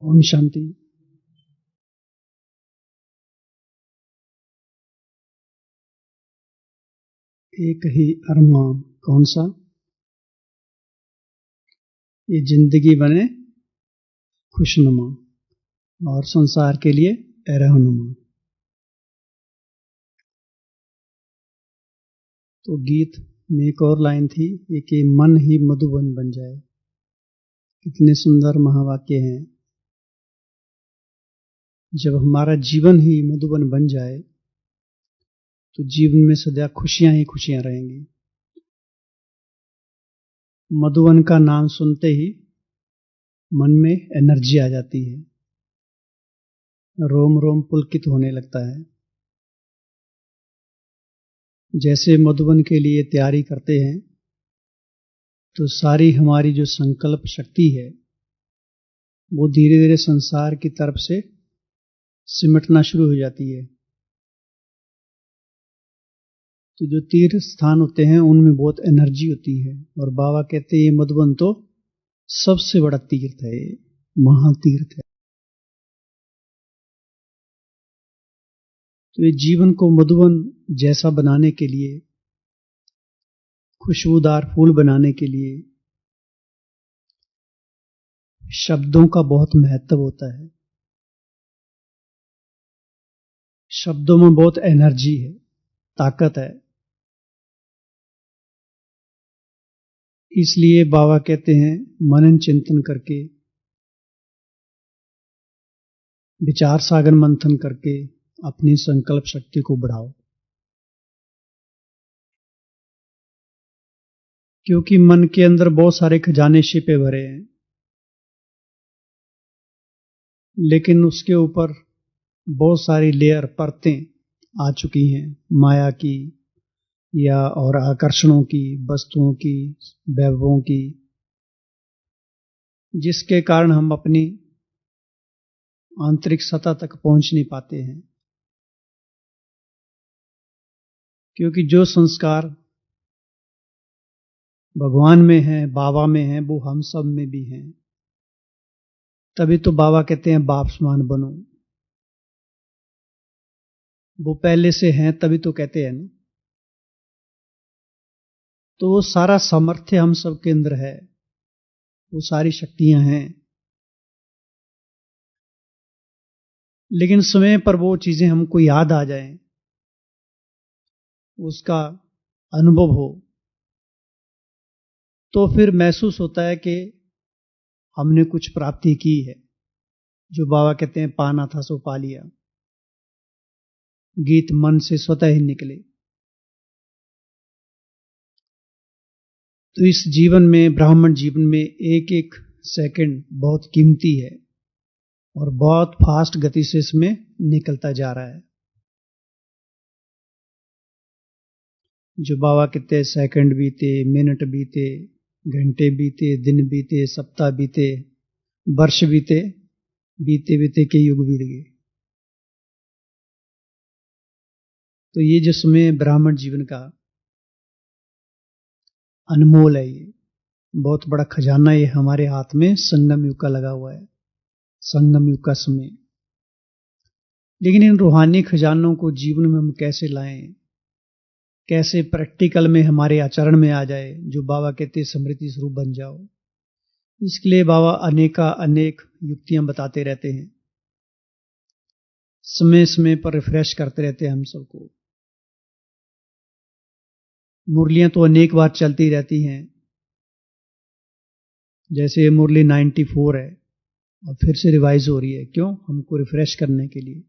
ओम शांति। एक ही अरमान कौन सा? ये जिंदगी बने खुशनुमा और संसार के लिए रहनुमा। तो गीत में एक और लाइन थी, ये कि मन ही मधुबन बन जाए। कितने सुंदर महावाक्य हैं। जब हमारा जीवन ही मधुबन बन जाए तो जीवन में सदा खुशियां ही खुशियां रहेंगी। मधुबन का नाम सुनते ही मन में एनर्जी आ जाती है, रोम रोम पुलकित होने लगता है। जैसे मधुबन के लिए तैयारी करते हैं तो सारी हमारी जो संकल्प शक्ति है वो धीरे धीरे संसार की तरफ से सिमटना शुरू हो जाती है। तो जो तीर्थ स्थान होते हैं उनमें बहुत एनर्जी होती है, और बाबा कहते हैं ये मधुबन तो सबसे बड़ा तीर्थ है, महातीर्थ है। तो ये जीवन को मधुबन जैसा बनाने के लिए, खुशबूदार फूल बनाने के लिए शब्दों का बहुत महत्व होता है। शब्दों में बहुत एनर्जी है, ताकत है। इसलिए बाबा कहते हैं मनन चिंतन करके, विचार सागर मंथन करके अपनी संकल्प शक्ति को बढ़ाओ। क्योंकि मन के अंदर बहुत सारे खजाने छिपे भरे हैं, लेकिन उसके ऊपर बहुत सारी लेयर, परतें आ चुकी हैं, माया की या और आकर्षणों की, वस्तुओं की, वैभवों की, जिसके कारण हम अपनी आंतरिक सत्ता तक पहुंच नहीं पाते हैं। क्योंकि जो संस्कार भगवान में है, बाबा में है, वो हम सब में भी हैं। तभी तो बाबा कहते हैं बाप समान बनो। वो पहले से हैं तभी तो कहते हैं ना। तो वो सारा सामर्थ्य हम सब के अंदर है, वो सारी शक्तियां हैं, लेकिन समय पर वो चीजें हमको याद आ जाएं, उसका अनुभव हो, तो फिर महसूस होता है कि हमने कुछ प्राप्ति की है। जो बाबा कहते हैं पाना था सो पा लिया। गीत मन से स्वतः ही निकले। तो इस जीवन में, ब्राह्मण जीवन में, एक एक सेकंड बहुत कीमती है और बहुत फास्ट गति से इसमें निकलता जा रहा है। जो बाबा कहते हैं सेकंड बीते, मिनट बीते, घंटे बीते, दिन बीते, सप्ताह बीते, वर्ष बीते, बीते बीते के युग बीत गए। तो ये जो समय ब्राह्मण जीवन का अनमोल है, ये बहुत बड़ा खजाना ये हमारे हाथ में संगम युग का लगा हुआ है, संगम युग का समय। लेकिन इन रूहानी खजानों को जीवन में हम कैसे लाएं, कैसे प्रैक्टिकल में हमारे आचरण में आ जाए, जो बाबा कहते स्मृति स्वरूप बन जाओ। इसके लिए बाबा अनेक युक्तियां बताते रहते हैं, समय समय पर रिफ्रेश करते रहते हैं हम सबको। मुरलियां तो अनेक बार चलती रहती हैं, जैसे ये मुरली 94 है और फिर से रिवाइज हो रही है। क्यों? हमको रिफ्रेश करने के लिए।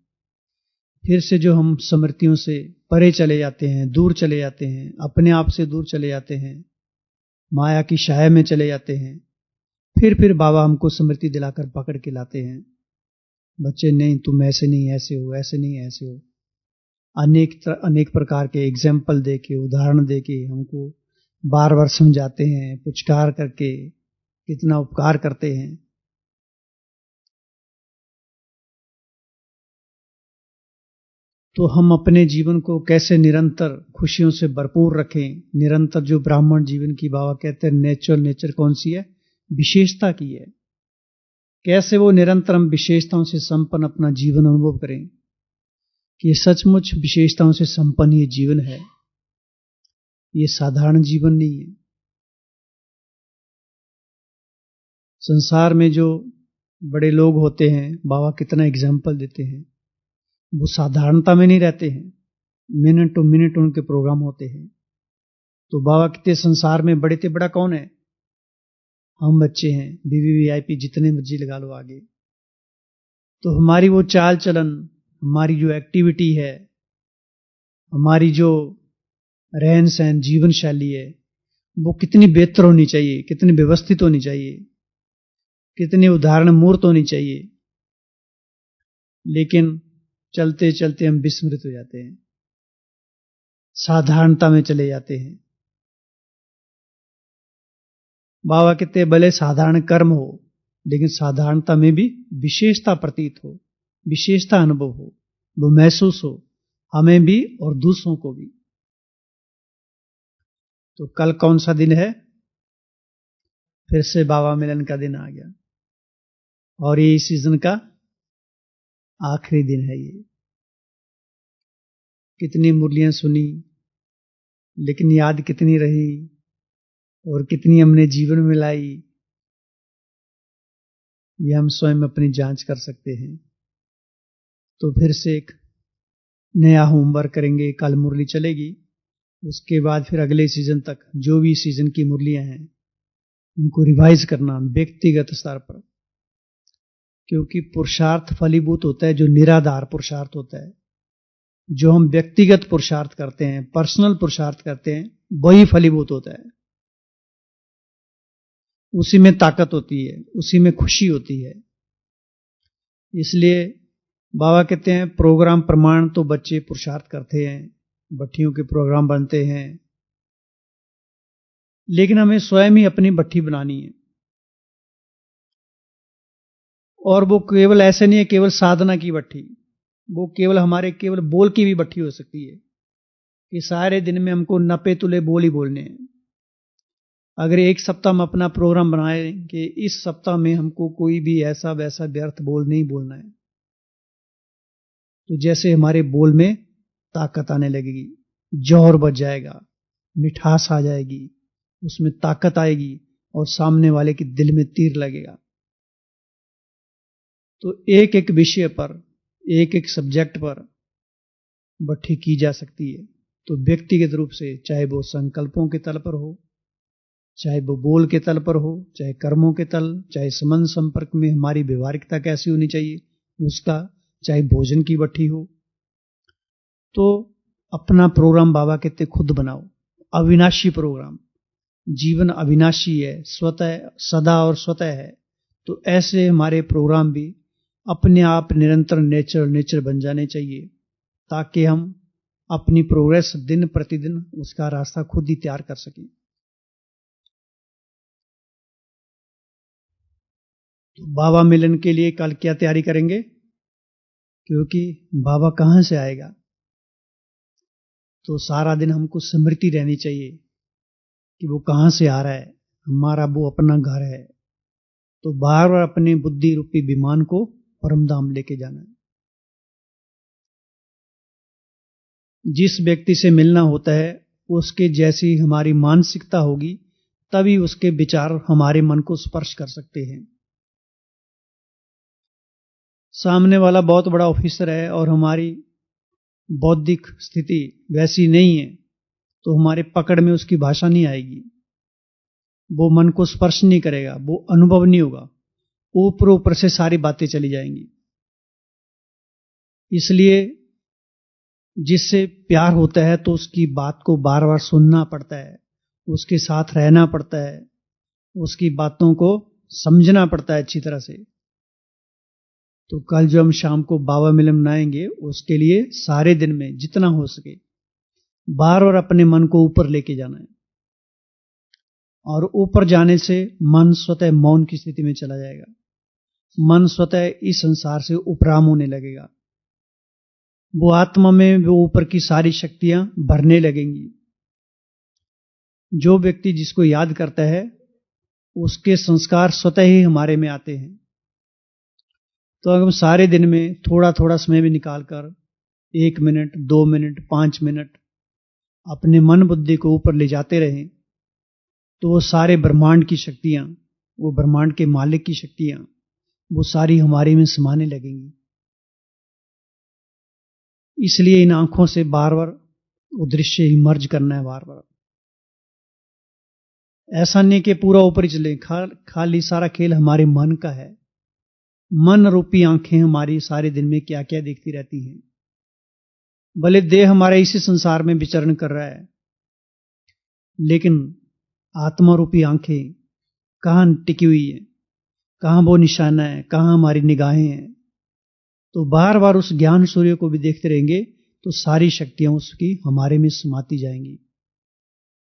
फिर से जो हम स्मृतियों से परे चले जाते हैं, दूर चले जाते हैं, अपने आप से दूर चले जाते हैं, माया की छाया में चले जाते हैं, फिर बाबा हमको स्मृति दिलाकर पकड़ के लाते हैं। बच्चे नहीं, तुम ऐसे नहीं ऐसे हो, ऐसे नहीं ऐसे हो। अनेक प्रकार के एग्जाम्पल देके, उदाहरण देके हमको बार बार समझाते हैं, पुचकार करके कितना उपकार करते हैं। तो हम अपने जीवन को कैसे निरंतर खुशियों से भरपूर रखें। निरंतर जो ब्राह्मण जीवन की बाबा कहते हैं नेचर कौन सी है? विशेषता की है कैसे वो निरंतर विशेषताओं से संपन्न अपना जीवन अनुभव करें कि सचमुच विशेषताओं से संपन्न ये जीवन है, ये साधारण जीवन नहीं है। संसार में जो बड़े लोग होते हैं, बाबा कितना एग्जाम्पल देते हैं, वो साधारणता में नहीं रहते हैं, मिनट टू मिनट उनके प्रोग्राम होते हैं। तो बाबा कितने संसार में बड़े थे, बड़ा कौन है? हम बच्चे हैं, वीवीवीआईपी जितने मर्जी लगा लो आगे। तो हमारी वो चाल चलन, हमारी जो एक्टिविटी है, हमारी जो रहन सहन जीवन शैली है, वो कितनी बेहतर होनी चाहिए, कितनी व्यवस्थित होनी चाहिए, कितनी उदाहरण मूर्त होनी चाहिए। लेकिन चलते चलते हम विस्मृत हो जाते हैं, साधारणता में चले जाते हैं। बाबा कहते हैं भले साधारण कर्म हो, लेकिन साधारणता में भी विशेषता प्रतीत हो, विशेषता अनुभव हो, वो महसूस हो, हमें भी और दूसरों को भी। तो कल कौन सा दिन है? फिर से बाबा मिलन का दिन आ गया, और ये इस सीजन का आखिरी दिन है। ये कितनी मुरलियां सुनी, लेकिन याद कितनी रही और कितनी हमने जीवन में लाई, ये हम स्वयं अपनी जांच कर सकते हैं। तो फिर से एक नया होमवर्क करेंगे, कल मुरली चलेगी, उसके बाद फिर अगले सीजन तक जो भी सीजन की मुरलियां हैं उनको रिवाइज करना व्यक्तिगत स्तर पर, क्योंकि पुरुषार्थ फलीभूत होता है जो निराधार पुरुषार्थ होता है। जो हम व्यक्तिगत पुरुषार्थ करते हैं, पर्सनल पुरुषार्थ करते हैं, वही फलीभूत होता है। उसी में ताकत होती है, उसी में खुशी होती है। इसलिए बाबा कहते हैं प्रोग्राम प्रमाण तो बच्चे पुरुषार्थ करते हैं, भट्टियों के प्रोग्राम बनते हैं, लेकिन हमें स्वयं ही अपनी भट्टी बनानी है। और वो केवल ऐसे नहीं है केवल साधना की भट्टी, वो केवल हमारे केवल बोल की भी भट्टी हो सकती है कि सारे दिन में हमको नपे तुले बोल ही बोलने हैं। अगर एक सप्ताह हम अपना प्रोग्राम बनाए कि इस सप्ताह में हमको कोई भी ऐसा वैसा व्यर्थ बोल नहीं बोलना है, तो जैसे हमारे बोल में ताकत आने लगेगी, जोर बच जाएगा, मिठास आ जाएगी, उसमें ताकत आएगी और सामने वाले के दिल में तीर लगेगा। तो एक एक विषय पर, एक एक सब्जेक्ट पर भट्टी की जा सकती है। तो व्यक्तिगत रूप से, चाहे वो संकल्पों के तल पर हो, चाहे वो बोल के तल पर हो, चाहे कर्मों के तल, चाहे संबंध संपर्क में हमारी व्यवहारिकता कैसी होनी चाहिए उसका, चाहे भोजन की भट्टी हो, तो अपना प्रोग्राम बाबा कहते खुद बनाओ, अविनाशी प्रोग्राम। जीवन अविनाशी है, स्वतः सदा और स्वतः है। तो ऐसे हमारे प्रोग्राम भी अपने आप निरंतर नेचर बन जाने चाहिए, ताकि हम अपनी प्रोग्रेस दिन प्रतिदिन उसका रास्ता खुद ही तैयार कर सकें। तो बाबा मिलन के लिए कल क्या तैयारी करेंगे? क्योंकि बाबा कहां से आएगा, तो सारा दिन हमको स्मृति रहनी चाहिए कि वो कहां से आ रहा है, हमारा वो अपना घर है। तो बार बार अपने बुद्धि रूपी विमान को परमधाम लेके जाना है। जिस व्यक्ति से मिलना होता है उसके जैसी हमारी मानसिकता होगी, तभी उसके विचार हमारे मन को स्पर्श कर सकते हैं। सामने वाला बहुत बड़ा ऑफिसर है और हमारी बौद्धिक स्थिति वैसी नहीं है, तो हमारे पकड़ में उसकी भाषा नहीं आएगी, वो मन को स्पर्श नहीं करेगा, वो अनुभव नहीं होगा, ऊपर ऊपर से सारी बातें चली जाएंगी। इसलिए जिससे प्यार होता है तो उसकी बात को बार बार सुनना पड़ता है, उसके साथ रहना पड़ता है, उसकी बातों को समझना पड़ता है अच्छी तरह से। तो कल जो हम शाम को बाबा मिलन मनाएंगे, उसके लिए सारे दिन में जितना हो सके बार बार अपने मन को ऊपर लेके जाना है, और ऊपर जाने से मन स्वतः मौन की स्थिति में चला जाएगा, मन स्वतः इस संसार से उपराम होने लगेगा, वो आत्मा में वो ऊपर की सारी शक्तियां भरने लगेंगी। जो व्यक्ति जिसको याद करता है उसके संस्कार स्वतः ही हमारे में आते हैं, तो अगर हम सारे दिन में थोड़ा थोड़ा समय भी निकालकर 1 मिनट, 2 मिनट, 5 मिनट अपने मन बुद्धि को ऊपर ले जाते रहें, तो वो सारे ब्रह्मांड की शक्तियां, वो ब्रह्मांड के मालिक की शक्तियां, वो सारी हमारे में समाने लगेंगी। इसलिए इन आंखों से बार बार वो दृश्य इमर्ज करना है, बार बार। ऐसा नहीं कि पूरा ऊपर ही चले, खाली सारा खेल हमारे मन का है। मन रूपी आंखें हमारी सारे दिन में क्या क्या देखती रहती हैं। भले देह हमारे इसी संसार में विचरण कर रहा है, लेकिन आत्मा रूपी आंखें कहां टिकी हुई है, कहां वो निशाना है, कहां हमारी निगाहें हैं। तो बार बार उस ज्ञान सूर्य को भी देखते रहेंगे तो सारी शक्तियां उसकी हमारे में समाती जाएंगी।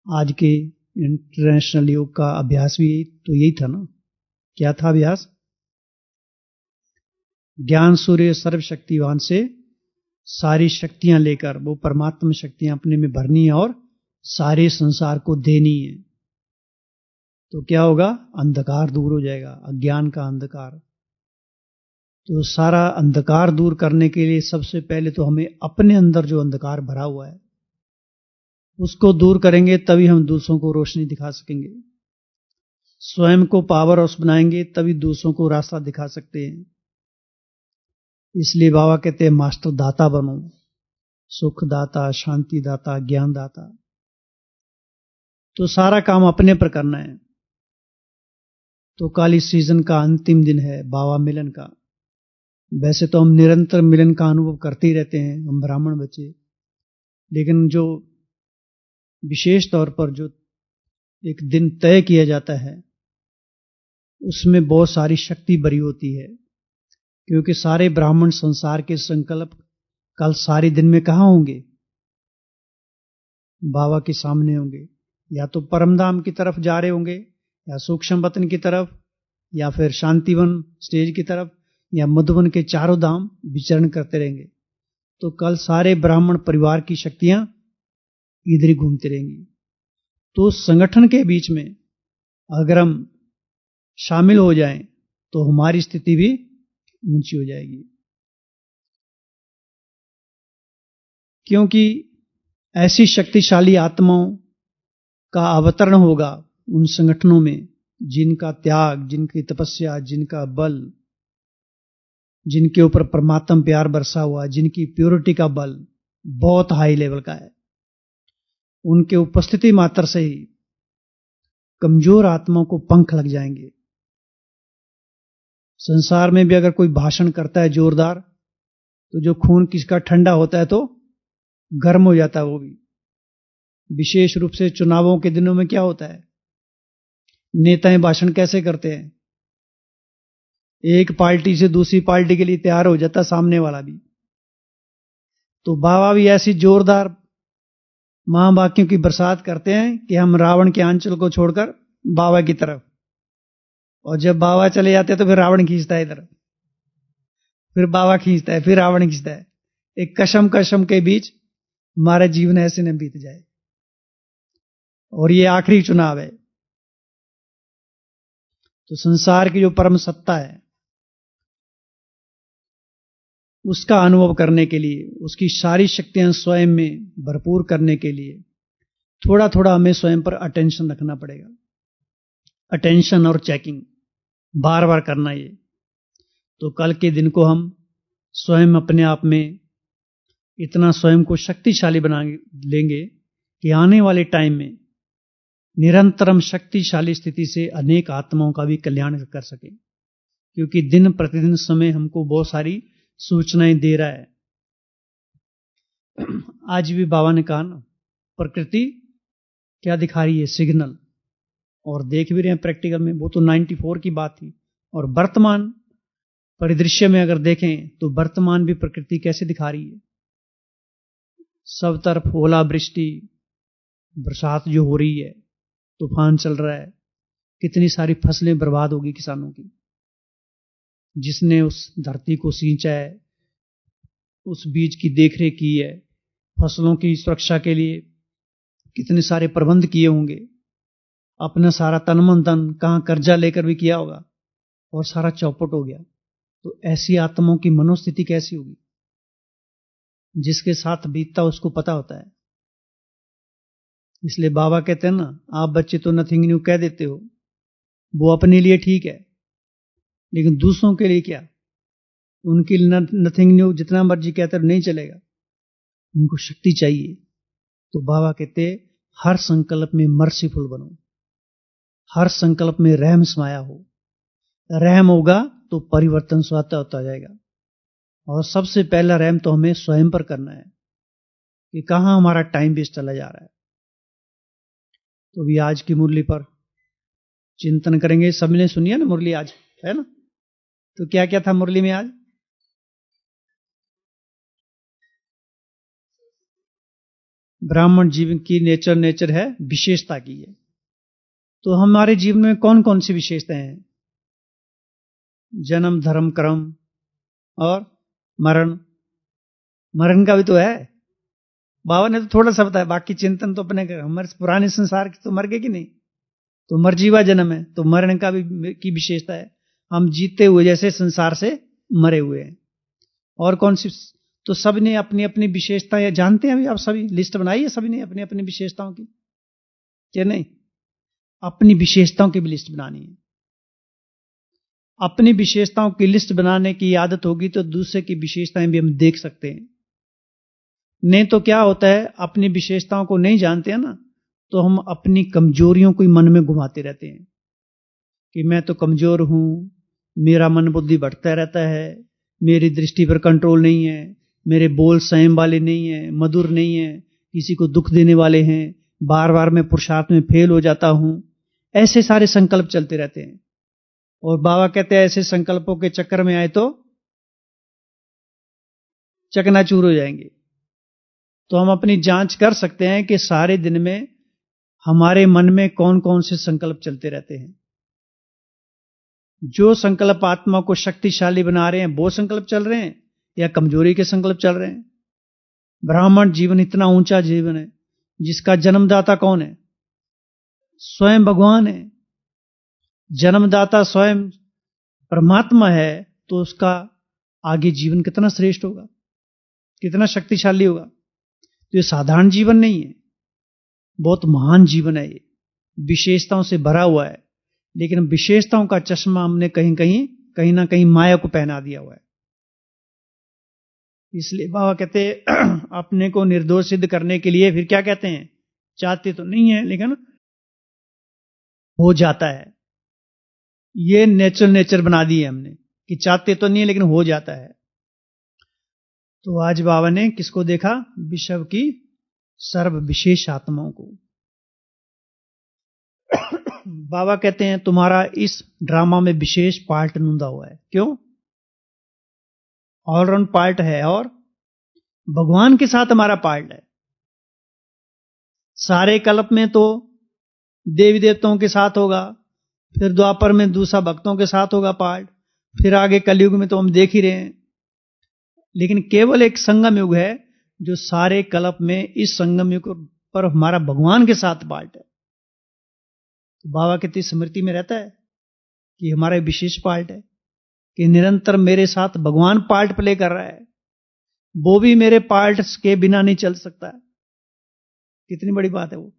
आज के इंटरनेशनल योग का अभ्यास भी तो यही था ना। क्या था अभ्यास? ज्ञान सूर्य सर्वशक्तिवान से सारी शक्तियां लेकर वो परमात्मा शक्तियां अपने में भरनी है और सारे संसार को देनी है। तो क्या होगा? अंधकार दूर हो जाएगा, अज्ञान का अंधकार। तो सारा अंधकार दूर करने के लिए सबसे पहले तो हमें अपने अंदर जो अंधकार भरा हुआ है उसको दूर करेंगे, तभी हम दूसरों को रोशनी दिखा सकेंगे। स्वयं को पावर हाउस बनाएंगे तभी दूसरों को रास्ता दिखा सकते हैं। इसलिए बाबा कहते हैं मास्टर दाता बनो, सुख दाता, शांति दाता, ज्ञान दाता। तो सारा काम अपने पर करना है। तो कल इस सीजन का अंतिम दिन है बाबा मिलन का। वैसे तो हम निरंतर मिलन का अनुभव करते ही रहते हैं, हम ब्राह्मण बच्चे, लेकिन जो विशेष तौर पर जो एक दिन तय किया जाता है उसमें बहुत सारी शक्ति भरी होती है, क्योंकि सारे ब्राह्मण संसार के संकल्प कल सारे दिन में कहां होंगे? बाबा के सामने होंगे। या तो परमधाम की तरफ जा रहे होंगे, या सूक्ष्म वतन की तरफ, या फिर शांतिवन स्टेज की तरफ, या मधुबन के चारों धाम विचरण करते रहेंगे। तो कल सारे ब्राह्मण परिवार की शक्तियां इधर ही घूमती रहेंगी। तो संगठन के बीच में अगर हम शामिल हो जाएं तो हमारी स्थिति भी ऊंची हो जाएगी, क्योंकि ऐसी शक्तिशाली आत्माओं का अवतरण होगा उन संगठनों में जिनका त्याग, जिनकी तपस्या, जिनका बल, जिनके ऊपर परमात्मा प्यार बरसा हुआ, जिनकी प्योरिटी का बल बहुत हाई लेवल का है। उनके उपस्थिति मात्र से ही कमजोर आत्माओं को पंख लग जाएंगे। संसार में भी अगर कोई भाषण करता है जोरदार, तो जो खून किसका ठंडा होता है तो गर्म हो जाता है वो भी। विशेष रूप से चुनावों के दिनों में क्या होता है, नेताएं भाषण कैसे करते हैं? एक पार्टी से दूसरी पार्टी के लिए तैयार हो जाता सामने वाला भी। तो बाबा भी ऐसी जोरदार महावाक्यों की बरसात करते हैं कि हम रावण के आंचल को छोड़कर बाबा की तरफ, और जब बाबा चले जाते हैं तो फिर रावण खींचता है इधर, फिर बाबा खींचता है, फिर रावण खींचता है। एक कशम कशम के बीच हमारा जीवन ऐसे न बीत जाए। और ये आखिरी चुनाव है। तो संसार की जो परम सत्ता है उसका अनुभव करने के लिए, उसकी सारी शक्तियां स्वयं में भरपूर करने के लिए थोड़ा थोड़ा हमें स्वयं पर अटेंशन रखना पड़ेगा। अटेंशन और चेकिंग बार बार करना ये। तो कल के दिन को हम स्वयं अपने आप में इतना स्वयं को शक्तिशाली बना लेंगे कि आने वाले टाइम में निरंतरम शक्तिशाली स्थिति से अनेक आत्माओं का भी कल्याण कर सके। क्योंकि दिन प्रतिदिन समय हमको बहुत सारी सूचनाएं दे रहा है। आज भी बाबा ने कहा ना, प्रकृति क्या दिखा रही है? सिग्नल। और देख भी रहे हैं प्रैक्टिकल में। वो तो 94 की बात थी। और वर्तमान परिदृश्य में अगर देखें तो वर्तमान भी प्रकृति कैसे दिखा रही है। सब तरफ ओलावृष्टि, बरसात जो हो रही है, तूफान चल रहा है, कितनी सारी फसलें बर्बाद होगी किसानों की। जिसने उस धरती को सींचा है, उस बीज की देखरेख की है, फसलों की सुरक्षा के लिए कितने सारे प्रबंध किए होंगे, अपना सारा तन मन धन कहां कर्जा लेकर भी किया होगा, और सारा चौपट हो गया। तो ऐसी आत्माओं की मनोस्थिति कैसी होगी? जिसके साथ बीतता उसको पता होता है। इसलिए बाबा कहते हैं ना, आप बच्चे तो नथिंग न्यू कह देते हो, वो अपने लिए ठीक है, लेकिन दूसरों के लिए क्या? उनके लिए नथिंग न्यू जितना मर्जी कहते नहीं चलेगा, उनको शक्ति चाहिए। तो बाबा कहते हर संकल्प में मर्सीफुल बनो, हर संकल्प में रहम समाया हो। रहम होगा तो परिवर्तन स्वतः होता जाएगा। और सबसे पहला रहम तो हमें स्वयं पर करना है कि कहां हमारा टाइम वेस्ट चला जा रहा है। तो भी आज की मुरली पर चिंतन करेंगे। सबने सुनी है ना मुरली आज, है ना? तो क्या क्या था मुरली में आज? ब्राह्मण जीवन की नेचर है, विशेषता की है। तो हमारे जीवन में कौन कौन सी विशेषताएं हैं? जन्म, धर्म, कर्म और मरण। मरण का भी तो है। बाबा ने तो थोड़ा सा बताया, बाकी चिंतन तो अपने हमारे पुराने संसार की तो मर गए कि नहीं, तो मरजीवा जन्म है। तो मरण का भी की विशेषता है, हम जीते हुए जैसे संसार से मरे हुए हैं। और कौन सी? तो सबने अपनी अपनी विशेषताएं जानते हैं। अभी आप सभी लिस्ट बनाई है, सभी ने अपनी अपनी विशेषताओं की, क्या नहीं? अपनी विशेषताओं की भी लिस्ट बनानी है। अपनी विशेषताओं की लिस्ट बनाने की आदत होगी तो दूसरे की विशेषताएं भी हम देख सकते हैं। नहीं तो क्या होता है, अपनी विशेषताओं को नहीं जानते हैं ना, तो हम अपनी कमजोरियों को ही मन में घुमाते रहते हैं कि मैं तो कमजोर हूं, मेरा मन बुद्धि भटकता रहता है, मेरी दृष्टि पर कंट्रोल नहीं है, मेरे बोल संयम वाले नहीं है, मधुर नहीं है, किसी को दुख देने वाले हैं, बार बार मैं पुरुषार्थ में फेल हो जाता हूं। ऐसे सारे संकल्प चलते रहते हैं। और बाबा कहते हैं ऐसे संकल्पों के चक्कर में आए तो चकनाचूर हो जाएंगे। तो हम अपनी जांच कर सकते हैं कि सारे दिन में हमारे मन में कौन कौन से संकल्प चलते रहते हैं। जो संकल्प आत्मा को शक्तिशाली बना रहे हैं वो संकल्प चल रहे हैं, या कमजोरी के संकल्प चल रहे हैं? ब्राह्मण जीवन इतना ऊंचा जीवन है जिसका जन्मदाता कौन है? स्वयं भगवान है। जन्मदाता स्वयं परमात्मा है, तो उसका आगे जीवन कितना श्रेष्ठ होगा, कितना शक्तिशाली होगा। तो ये साधारण जीवन नहीं है, बहुत महान जीवन है। ये विशेषताओं से भरा हुआ है, लेकिन विशेषताओं का चश्मा हमने कहीं ना कहीं माया को पहना दिया हुआ है। इसलिए बाबा कहते अपने को निर्दोष सिद्ध करने के लिए फिर क्या कहते हैं, चाहते तो नहीं है लेकिन हो जाता है। ये नेचर बना दी है हमने कि चाहते तो नहीं है लेकिन हो जाता है। तो आज बाबा ने किसको देखा? विश्व की सर्व विशेष आत्माओं को। बाबा कहते हैं तुम्हारा इस ड्रामा में विशेष पार्ट नूंदा हुआ है। क्यों? ऑलराउंड पार्ट है और भगवान के साथ हमारा पार्ट है। सारे कल्प में तो देवी देवताओं के साथ होगा, फिर द्वापर में दूसरा भक्तों के साथ होगा पार्ट, फिर आगे कलयुग में तो हम देख ही रहे हैं। लेकिन केवल एक संगम युग है जो सारे कल्प में इस संगम युग पर हमारा भगवान के साथ पार्ट है। तो बाबा की स्मृति में रहता है कि हमारा विशेष पार्ट है कि निरंतर मेरे साथ भगवान पार्ट प्ले कर रहा है। वो भी मेरे पार्ट्स के बिना नहीं चल सकता है। कितनी बड़ी बात है वो।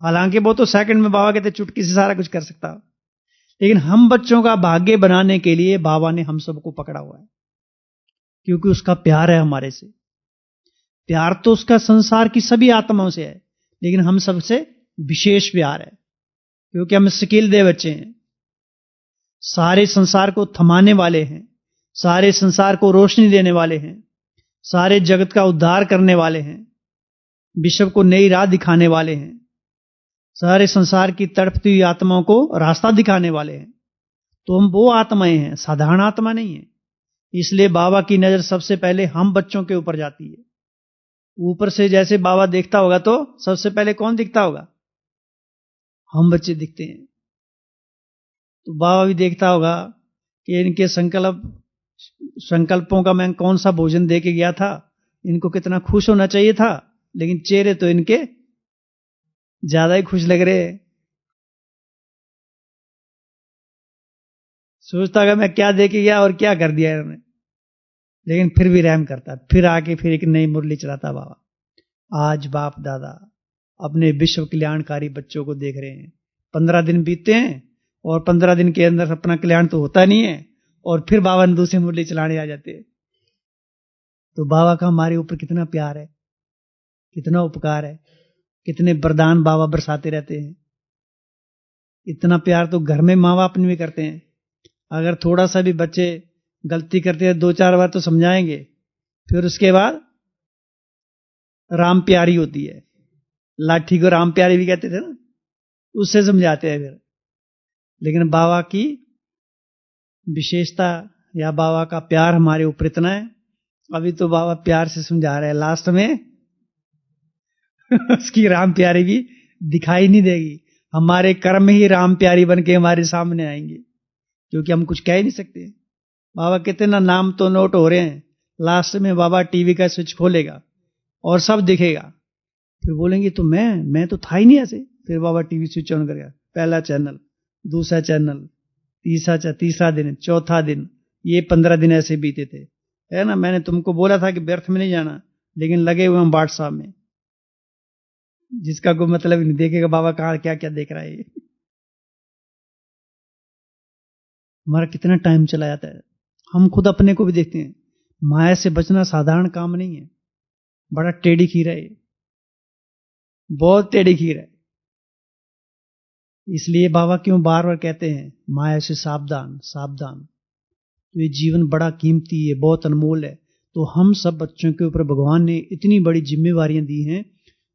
हालांकि वो तो सेकंड में बाबा कहते चुटकी से सारा कुछ कर सकता है, लेकिन हम बच्चों का भाग्य बनाने के लिए बाबा ने हम सबको पकड़ा हुआ है, क्योंकि उसका प्यार है हमारे से। प्यार तो उसका संसार की सभी आत्माओं से है, लेकिन हम सबसे विशेष प्यार है क्योंकि हम स्किल दे बच्चे हैं। सारे संसार को थमाने वाले हैं, सारे संसार को रोशनी देने वाले हैं, सारे जगत का उद्धार करने वाले हैं, विश्व को नई राह दिखाने वाले हैं, सारे संसार की तड़पती हुई आत्माओं को रास्ता दिखाने वाले हैं। तो हम वो आत्माएं हैं, साधारण आत्मा नहीं है। इसलिए बाबा की नजर सबसे पहले हम बच्चों के ऊपर जाती है। ऊपर से जैसे बाबा देखता होगा तो सबसे पहले कौन दिखता होगा? हम बच्चे दिखते हैं। तो बाबा भी देखता होगा कि इनके संकल्पों का मैं कौन सा भोजन दे के गया था, इनको कितना खुश होना चाहिए था, लेकिन चेहरे तो इनके ज्यादा ही खुश लग रहे हैं। सोचता है मैं क्या दे के गया और क्या कर दिया इन्होंने, लेकिन फिर भी रहम करता, फिर आके फिर एक नई मुरली चलाता बाबा। आज बाप दादा अपने विश्व कल्याणकारी बच्चों को देख रहे हैं, 15 दिन बीतते हैं और 15 दिन के अंदर अपना कल्याण तो होता नहीं है और फिर बाबा ने दूसरी मुरली चलाने आ जाते हैं। तो बाबा का हमारे ऊपर कितना प्यार है, कितना उपकार है, कितने वरदान बाबा बरसाते रहते हैं। इतना प्यार तो घर में माँ बाप भी करते हैं। अगर थोड़ा सा भी बच्चे गलती करते हैं 2-4 बार तो समझाएंगे, फिर उसके बाद राम प्यारी होती है, लाठी को राम प्यारी भी कहते थे ना, उससे समझाते हैं फिर। लेकिन बाबा की विशेषता या बाबा का प्यार हमारे ऊपर इतना है, अभी तो बाबा प्यार से समझा रहे हैं, लास्ट में उसकी राम प्यारी भी दिखाई नहीं देगी। हमारे कर्म ही राम प्यारी बन के हमारे सामने आएंगे, क्योंकि हम कुछ कह ही नहीं सकते। बाबा कहते ना, नाम तो नोट हो रहे हैं, लास्ट में बाबा टीवी का स्विच खोलेगा और सब दिखेगा, फिर बोलेंगे तो मैं तो था ही नहीं ऐसे। फिर बाबा टीवी स्विच ऑन करेगा, पहला चैनल, दूसरा चैनल, तीसरा दिन, चौथा दिन, ये 15 दिन ऐसे बीते थे, है ना। मैंने तुमको बोला था कि व्यर्थ में नहीं जाना, लेकिन लगे हुए हम व्हाट्सएप में, जिसका कोई मतलब नहीं, देखेगा बाबा कहाँ क्या क्या देख रहा है। हमारा कितना टाइम चला जाता है, हम खुद अपने को भी देखते हैं। माया से बचना साधारण काम नहीं है, बड़ा टेढ़ी खीर है ये, बहुत टेढ़ी खीर है। इसलिए बाबा क्यों बार बार कहते हैं माया से सावधान सावधान। तो ये जीवन बड़ा कीमती है, बहुत अनमोल है। तो हम सब बच्चों के ऊपर भगवान ने इतनी बड़ी जिम्मेवारियां दी हैं,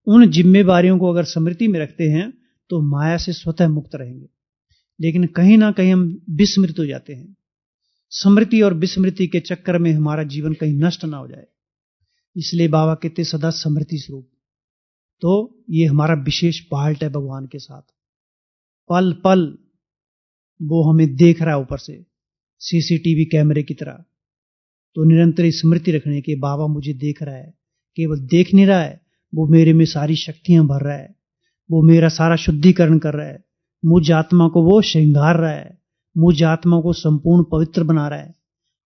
उन जिम्मेवारियों को अगर स्मृति में रखते हैं तो माया से स्वतः मुक्त रहेंगे। लेकिन कहीं ना कहीं हम विस्मृत हो जाते हैं, स्मृति और विस्मृति के चक्कर में हमारा जीवन कहीं नष्ट ना हो जाए। इसलिए बाबा कहते सदा स्मृति स्वरूप। तो ये हमारा विशेष पार्ट है भगवान के साथ। पल पल वो हमें देख रहा है ऊपर से, सीसीटीवी कैमरे की तरह। तो निरंतर स्मृति रखने के बाबा मुझे देख रहा है, केवल देख नहीं रहा है, वो मेरे में सारी शक्तियां भर रहा है, वो मेरा सारा शुद्धिकरण कर रहा है, मुझ आत्मा को वो श्रृंगार रहा है, मुझ आत्मा को संपूर्ण पवित्र बना रहा है।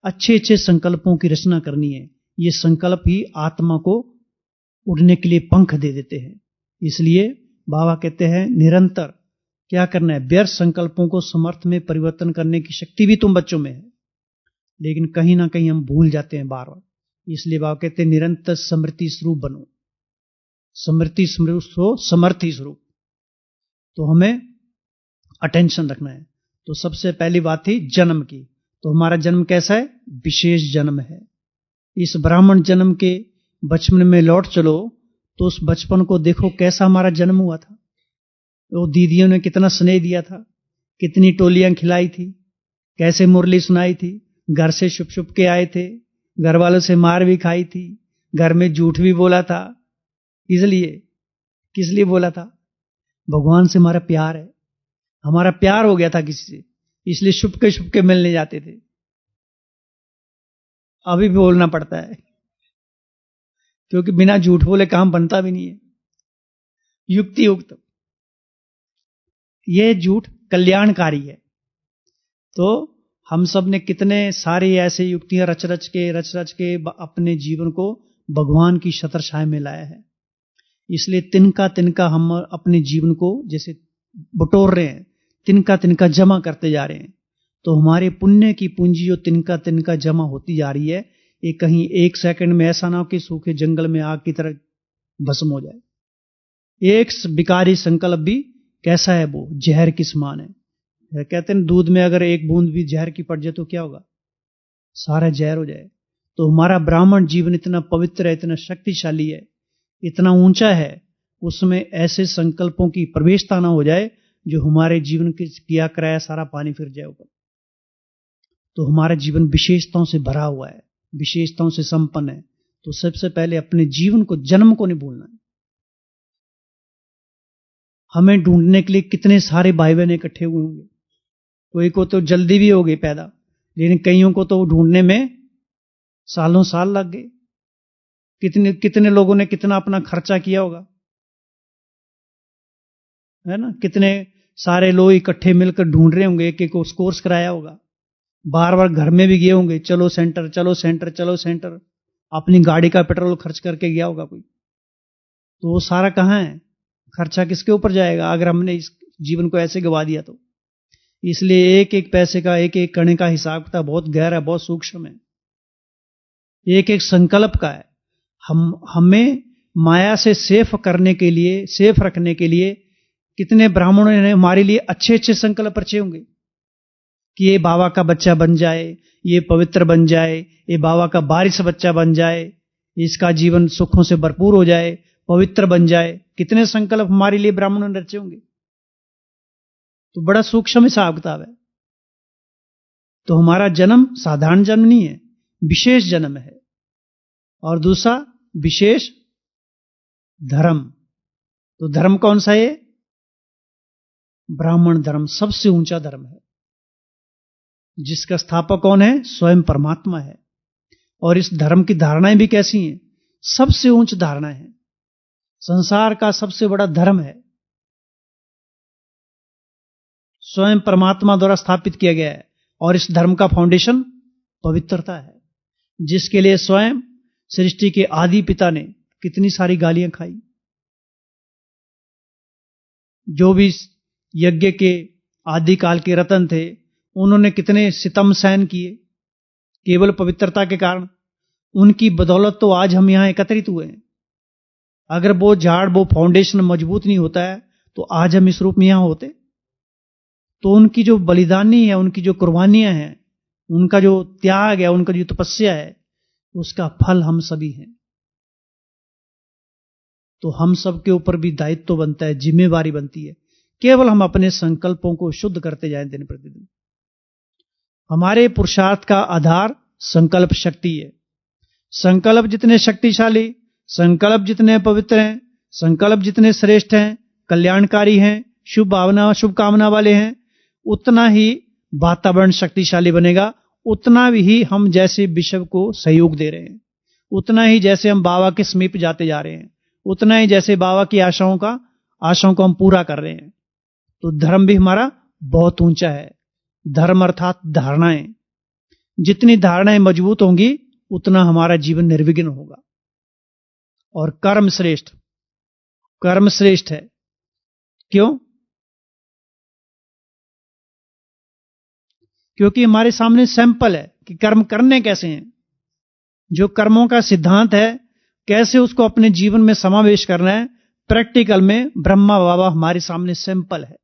अच्छे अच्छे संकल्पों की रचना करनी है, ये संकल्प ही आत्मा को उड़ने के लिए पंख दे देते हैं। इसलिए बाबा कहते हैं निरंतर क्या करना है, व्यर्थ संकल्पों को समर्थ में परिवर्तन करने की शक्ति भी तुम बच्चों में है, लेकिन कहीं ना कहीं हम भूल जाते हैं बार बार। इसलिए बाबा कहते हैं निरंतर स्मृति स्वरूप बनो, स्मृति स्वरूप समर्थी स्वरूप। तो हमें अटेंशन रखना है। तो सबसे पहली बात थी जन्म की। तो हमारा जन्म कैसा है, विशेष जन्म है। इस ब्राह्मण जन्म के बचपन में लौट चलो तो उस बचपन को देखो कैसा हमारा जन्म हुआ था। तो दीदियों ने कितना स्नेह दिया था, कितनी टोलियां खिलाई थी, कैसे मुरली सुनाई थी, घर से छुप छुप के आए थे, घर वालों से मार भी खाई थी, घर में झूठ भी बोला था। इसलिए किस लिए बोला था, भगवान से हमारा प्यार है, हमारा प्यार हो गया था किसी से, इसलिए छुप के मिलने जाते थे। अभी भी बोलना पड़ता है, क्योंकि बिना झूठ बोले काम बनता भी नहीं है। युक्ति युक्त यह झूठ कल्याणकारी है। तो हम सब ने कितने सारी ऐसे युक्तियां रच रच के अपने जीवन को भगवान की छत्र छाया में लाया है। इसलिए तिनका तिनका हम अपने जीवन को जैसे बटोर रहे हैं, तिनका तिनका जमा करते जा रहे हैं। तो हमारे पुण्य की पूंजी जो तिनका तिनका जमा होती जा रही है, ये कहीं एक सेकंड में ऐसा ना हो कि सूखे जंगल में आग की तरह भस्म हो जाए। एक विकारी संकल्प भी कैसा है, वो जहर के समान है। कहते हैं दूध में अगर एक बूंद भी जहर की पड़ जाए तो क्या होगा, सारा जहर हो जाए। तो हमारा ब्राह्मण जीवन इतना पवित्र है, इतना शक्तिशाली है, इतना ऊंचा है, उसमें ऐसे संकल्पों की प्रवेशता ना हो जाए जो हमारे जीवन के किया कराया सारा पानी फिर जाए ऊपर। तो हमारा जीवन विशेषताओं से भरा हुआ है, विशेषताओं से संपन्न है। तो सबसे पहले अपने जीवन को, जन्म को नहीं भूलना है। हमें ढूंढने के लिए कितने सारे भाई बहन इकट्ठे हुए होंगे। कोई को तो जल्दी भी हो गई पैदा, लेकिन कईयों को तो ढूंढने में सालों साल लग गए। कितने कितने लोगों ने कितना अपना खर्चा किया होगा, है ना। कितने सारे लोग इकट्ठे मिलकर ढूंढ रहे होंगे, एक एक कोर्स कराया होगा। बार बार घर में भी गए होंगे, चलो सेंटर चलो सेंटर चलो सेंटर, अपनी गाड़ी का पेट्रोल खर्च करके गया होगा कोई, तो वो सारा कहाँ है, खर्चा किसके ऊपर जाएगा अगर हमने इस जीवन को ऐसे गवा दिया तो। इसलिए एक एक पैसे का, एक एक कणे का हिसाब किताब बहुत गहरा है, बहुत सूक्ष्म है, एक एक संकल्प का है। हमें माया से सेफ करने के लिए, सेफ रखने के लिए कितने ब्राह्मणों ने हमारे लिए अच्छे अच्छे संकल्प रचे होंगे कि ये बाबा का बच्चा बन जाए, ये पवित्र बन जाए, ये बाबा का बारिश बच्चा बन जाए, इसका जीवन सुखों से भरपूर हो जाए, पवित्र बन जाए। कितने संकल्प हमारे लिए ब्राह्मणों ने रचे होंगे। तो बड़ा सूक्ष्म हिसाब किताब है। तो हमारा जन्म साधारण जन्म नहीं है, विशेष जन्म है। और दूसरा विशेष धर्म। तो धर्म कौन सा है? ब्राह्मण धर्म सबसे ऊंचा धर्म है, जिसका स्थापक कौन है? स्वयं परमात्मा है। और इस धर्म की धारणाएं भी कैसी हैं? सबसे ऊंच धारणा है, संसार का सबसे बड़ा धर्म है, स्वयं परमात्मा द्वारा स्थापित किया गया है। और इस धर्म का फाउंडेशन पवित्रता है, जिसके लिए स्वयं सृष्टि के आदि पिता ने कितनी सारी गालियां खाई। जो भी यज्ञ के आदि काल के रतन थे, उन्होंने कितने सितम सहन किए केवल पवित्रता के कारण। उनकी बदौलत तो आज हम यहां एकत्रित हुए हैं। अगर वो झाड़, वो फाउंडेशन मजबूत नहीं होता है तो आज हम इस रूप में यहां होते। तो उनकी जो बलिदानी है, उनकी जो कुर्बानियां हैं, उनका जो त्याग है, उनका जो तपस्या है, उसका फल हम सभी हैं। तो हम सब के ऊपर भी दायित्व बनता है, जिम्मेवारी बनती है। केवल हम अपने संकल्पों को शुद्ध करते जाएं दिन प्रतिदिन। हमारे पुरुषार्थ का आधार संकल्प शक्ति है। संकल्प जितने शक्तिशाली, संकल्प जितने पवित्र हैं, संकल्प जितने श्रेष्ठ हैं, कल्याणकारी हैं, शुभ भावना शुभ कामना वाले हैं, उतना ही वातावरण शक्तिशाली बनेगा। उतना भी हम जैसे विश्व को सहयोग दे रहे हैं, उतना ही जैसे हम बाबा के समीप जाते जा रहे हैं, उतना ही जैसे बाबा की आशाओं को हम पूरा कर रहे हैं। तो धर्म भी हमारा बहुत ऊंचा है। धर्म अर्थात धारणाएं। जितनी धारणाएं मजबूत होंगी, उतना हमारा जीवन निर्विघ्न होगा। और कर्म श्रेष्ठ, कर्म श्रेष्ठ है। क्यों? क्योंकि हमारे सामने सैंपल है कि कर्म करने कैसे हैं। जो कर्मों का सिद्धांत है, कैसे उसको अपने जीवन में समावेश करना है, प्रैक्टिकल में ब्रह्मा बाबा हमारे सामने सैंपल है।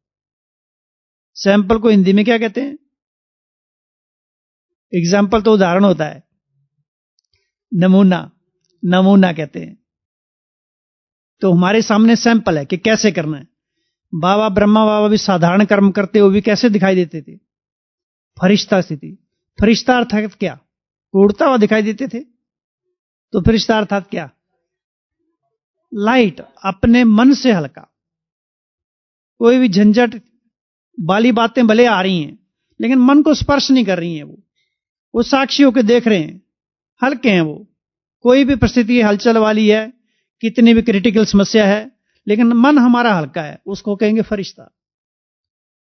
सैंपल को हिंदी में क्या कहते हैं? एग्जाम्पल तो उदाहरण होता है, नमूना, नमूना कहते हैं। तो हमारे सामने सैंपल है कि कैसे करना है। बाबा ब्रह्मा बाबा भी साधारण कर्म करते हुए भी कैसे दिखाई देते थे? फरिश्ता स्थिति। फरिश्ता अर्थात क्या? उड़ता हुआ दिखाई देते थे। तो फरिश्ता अर्थात क्या? लाइट, अपने मन से हल्का। कोई भी झंझट वाली बातें भले आ रही हैं, लेकिन मन को स्पर्श नहीं कर रही हैं। वो साक्षी होकर देख रहे हैं, हल्के हैं वो। कोई भी परिस्थिति हलचल वाली है, कितनी भी क्रिटिकल समस्या है, लेकिन मन हमारा हल्का है, उसको कहेंगे फरिश्ता।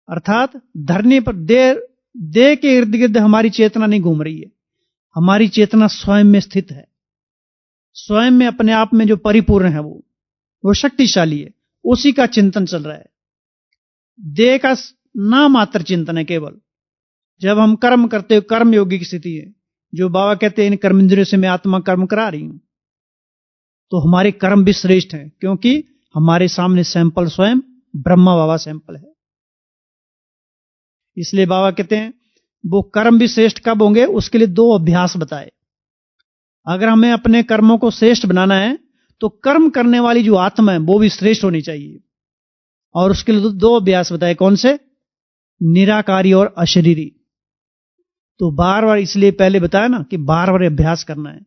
अर्थात धरने पर देह के इर्द गिर्द हमारी चेतना नहीं घूम रही है, हमारी चेतना स्वयं में स्थित है। स्वयं में अपने आप में जो परिपूर्ण है, वो शक्तिशाली है। उसी का चिंतन चल रहा है। देह का नाम मात्र चिंतन है केवल। जब हम कर्म करते हो, कर्म योगी की स्थिति है, जो बाबा कहते हैं इन कर्म इंद्रियों से मैं आत्मा कर्म करा रही हूं। तो हमारे कर्म भी श्रेष्ठ हैं, क्योंकि हमारे सामने सैंपल स्वयं ब्रह्मा बाबा सैंपल है। इसलिए बाबा कहते हैं वो कर्म भी श्रेष्ठ कब होंगे, उसके लिए 2 अभ्यास बताए। अगर हमें अपने कर्मों को श्रेष्ठ बनाना है, तो कर्म करने वाली जो आत्मा है वो भी श्रेष्ठ होनी चाहिए। और उसके लिए 2 अभ्यास बताए। कौन से? निराकारी और अशरीरी। तो बार बार इसलिए पहले बताया ना कि बार बार अभ्यास करना है,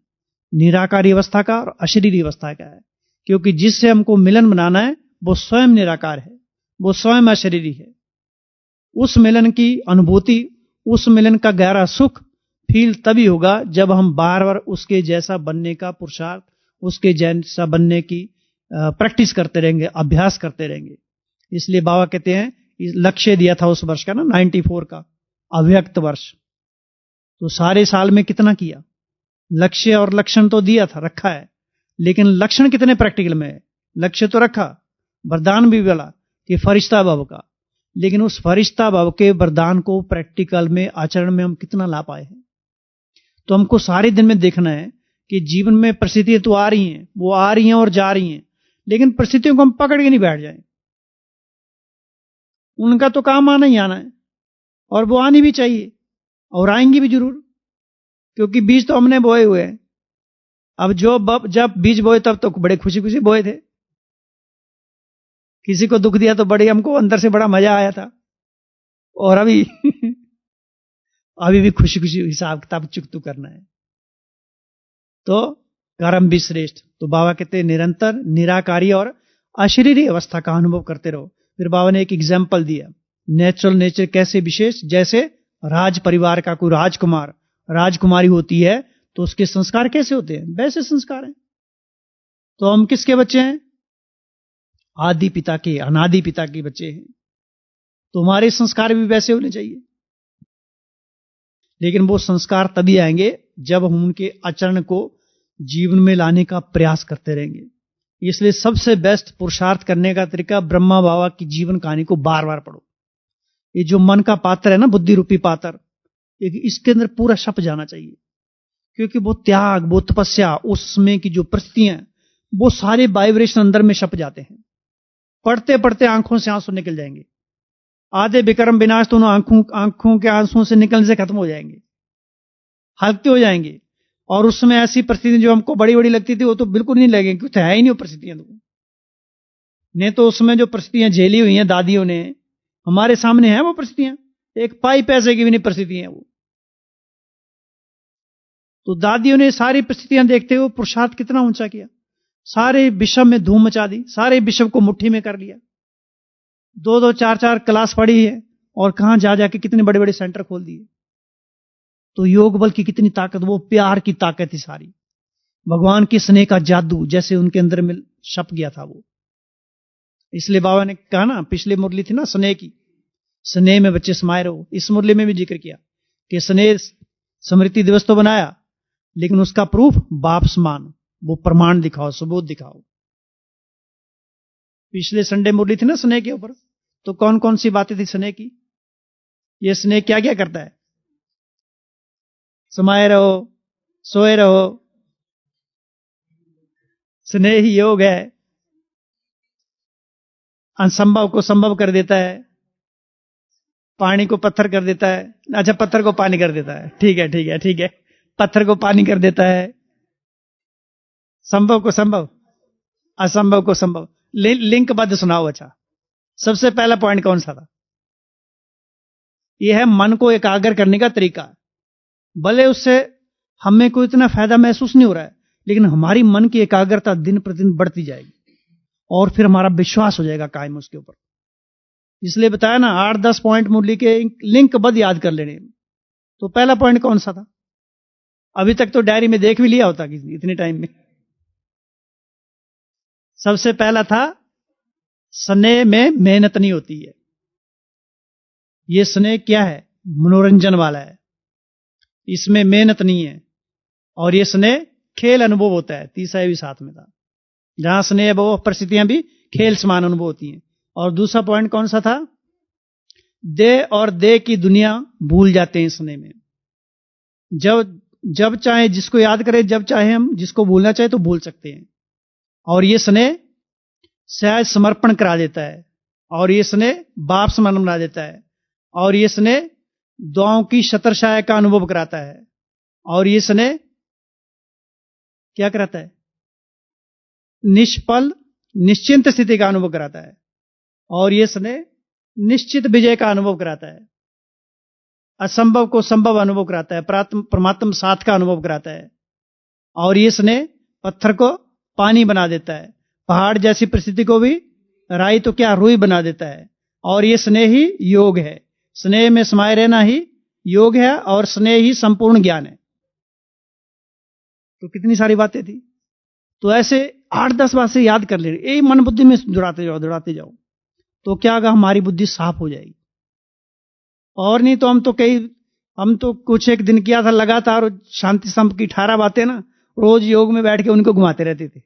निराकारी अवस्था का और अशरीरी अवस्था का है। क्योंकि जिससे हमको मिलन बनाना है वो स्वयं निराकार है, वो स्वयं अशरीरी है। उस मिलन की अनुभूति, उस मिलन का गहरा सुख फील तभी होगा जब हम बार बार उसके जैसा बनने का पुरुषार्थ, उसके जैसा बनने की प्रैक्टिस करते रहेंगे, अभ्यास करते रहेंगे। इसलिए बाबा कहते हैं लक्ष्य दिया था उस वर्ष का ना 94 का, अव्यक्त वर्ष। तो सारे साल में कितना किया? लक्ष्य और लक्षण तो दिया था, रखा है, लेकिन लक्षण कितने प्रैक्टिकल में है? लक्ष्य तो रखा, वरदान भी बोला कि फरिश्ता भव का, लेकिन उस फरिश्ता भव के वरदान को प्रैक्टिकल में, आचरण में हम कितना ला पाए हैं? तो हमको सारे दिन में देखना है कि जीवन में परिस्थितियां तो आ रही हैं, वो आ रही हैं और जा रही हैं, लेकिन परिस्थितियों को हम पकड़ के नहीं बैठ जाएं। उनका तो काम आना ही आना है, और वो आनी भी चाहिए, और आएंगी भी जरूर, क्योंकि बीज तो हमने बोए हुए हैं। अब जब बीज बोए तब तो बड़े खुशी खुशी बोए थे, किसी को दुख दिया तो बड़े हमको अंदर से बड़ा मजा आया था, और अभी अभी भी खुशी खुशी हिसाब किताब चुकतू करना है। तो कर्म भी श्रेष्ठ। तो बाबा कहते हैं निरंतर निराकारी और अशरीरी अवस्था का अनुभव करते रहो। फिर बाबा ने एक एग्जाम्पल दिया, नेचुरल नेचर कैसे विशेष, जैसे राज परिवार का कोई राजकुमार राजकुमारी होती है तो उसके संस्कार कैसे होते हैं, वैसे संस्कार हैं। तो हम किसके बच्चे हैं? आदि पिता के, अनादि पिता के बच्चे हैं, तो हमारे संस्कार भी वैसे होने चाहिए। लेकिन वो संस्कार तभी आएंगे जब हम उनके आचरण को जीवन में लाने का प्रयास करते रहेंगे। इसलिए सबसे बेस्ट पुरुषार्थ करने का तरीका, ब्रह्मा बाबा की जीवन कहानी को बार बार पढ़ो। ये जो मन का पात्र है ना, बुद्धि रूपी पात्र, इसके अंदर पूरा छप जाना चाहिए, क्योंकि वो त्याग, वो तपस्या, उस समय की जो परिस्थितियां, वो सारे वाइब्रेशन अंदर में छप जाते हैं। पढ़ते पढ़ते आंखों से आंसू निकल जाएंगे। आधे विक्रम विनाश तो आंखों के आंसुओं से निकलने से खत्म हो जाएंगे, हल्के हो जाएंगे। और उस समय ऐसी परिस्थितियां जो हमको बड़ी बड़ी लगती थी वो तो बिल्कुल नहीं लगेंगी, क्योंकि है ही नहीं वो परिस्थितियां। नहीं तो उसमें जो परिस्थितियां झेली हुई हैं दादियों ने, हमारे सामने है वो परिस्थितियां, एक पाई पैसे की भी नहीं परिस्थितियां वो। तो दादियों ने सारी परिस्थितियां देखते हुए पुरुषार्थ कितना ऊंचा किया, सारे विश्व में धूम मचा दी, सारे विश्व को मुट्ठी में कर लिया। 2-2 4-4 क्लास पढ़ी है, और कहां जा जाके कितने बड़े बड़े सेंटर खोल दिए। तो योग बल की कितनी ताकत, वो प्यार की ताकत थी सारी, भगवान के स्नेह का जादू जैसे उनके अंदर में छप गया था वो। इसलिए बाबा ने कहा ना, पिछली मुरली थी ना स्नेह की, स्नेह में बच्चे समाये रहो। इस मुरली में भी जिक्र किया कि स्नेह स्मृति दिवस तो बनाया, लेकिन उसका प्रूफ बाप समान, वो प्रमाण दिखाओ, सबूत दिखाओ। पिछले संडे मुरली थी ना स्नेह के ऊपर, तो कौन कौन सी बातें थी स्नेह की? ये स्नेह क्या क्या करता है? समाये रहो, सोए रहो, स्नेह ही योग है, असंभव को संभव कर देता है, पानी को पत्थर कर देता है। अच्छा, पत्थर को पानी कर देता है, ठीक है ठीक है ठीक है, पत्थर को पानी कर देता है, संभव को संभव, असंभव को संभव। लिंकबद्ध सुनाओ। अच्छा, सबसे पहला पॉइंट कौन सा था? यह है मन को एकाग्र करने का तरीका। भले उससे हमें कोई इतना फायदा महसूस नहीं हो रहा है, लेकिन हमारी मन की एकाग्रता दिन प्रतिदिन बढ़ती जाएगी, और फिर हमारा विश्वास हो जाएगा कायम उसके ऊपर। इसलिए बताया ना, 8-10 पॉइंट मुरली के लिंकबद्ध याद कर लेने। तो पहला पॉइंट कौन सा था? अभी तक तो डायरी में देख भी लिया होता किसी इतने टाइम में। सबसे पहला था, स्नेह में मेहनत नहीं होती है। ये स्नेह क्या है? मनोरंजन वाला है, इसमें मेहनत नहीं है। और ये स्नेह खेल अनुभव होता है, तीसरा भी साथ में था, जहां स्नेह वो परिस्थितियां भी खेल समान अनुभव होती हैं। और दूसरा पॉइंट कौन सा था? दे और दे की दुनिया भूल जाते हैं स्नेह में। जब चाहे जिसको याद करें, जब चाहे हम जिसको भूलना चाहे तो भूल सकते हैं। और ये स्नेह सहज समर्पण करा देता है, और ये स्नेह बाप समान बना देता है, और ये स्नेह दुआओं की छत्रछाया का अनुभव कराता है, और ये स्नेह क्या कराता है? निष्फल निश्चिंत स्थिति का अनुभव कराता है, और ये स्नेह निश्चित विजय का अनुभव कराता है, असंभव को संभव अनुभव कराता है, परमात्म साथ का अनुभव कराता है। और ये स्नेह पत्थर को पानी बना देता है, पहाड़ जैसी परिस्थिति को भी राई तो क्या रुई बना देता है। और ये स्नेह ही योग है, स्नेह में समाये रहना ही योग है, और स्नेह ही संपूर्ण ज्ञान है। तो कितनी सारी बातें थी। तो ऐसे 8-10 बात से याद कर ले, यही मन बुद्धि में जुड़ाते जाओ, तो क्या होगा? हमारी बुद्धि साफ हो जाएगी। और नहीं तो हम तो कई हम तो कुछ एक दिन किया था लगातार शांति स्तंभ की 18 बातें ना, रोज योग में बैठ के उनको घुमाते रहते थे,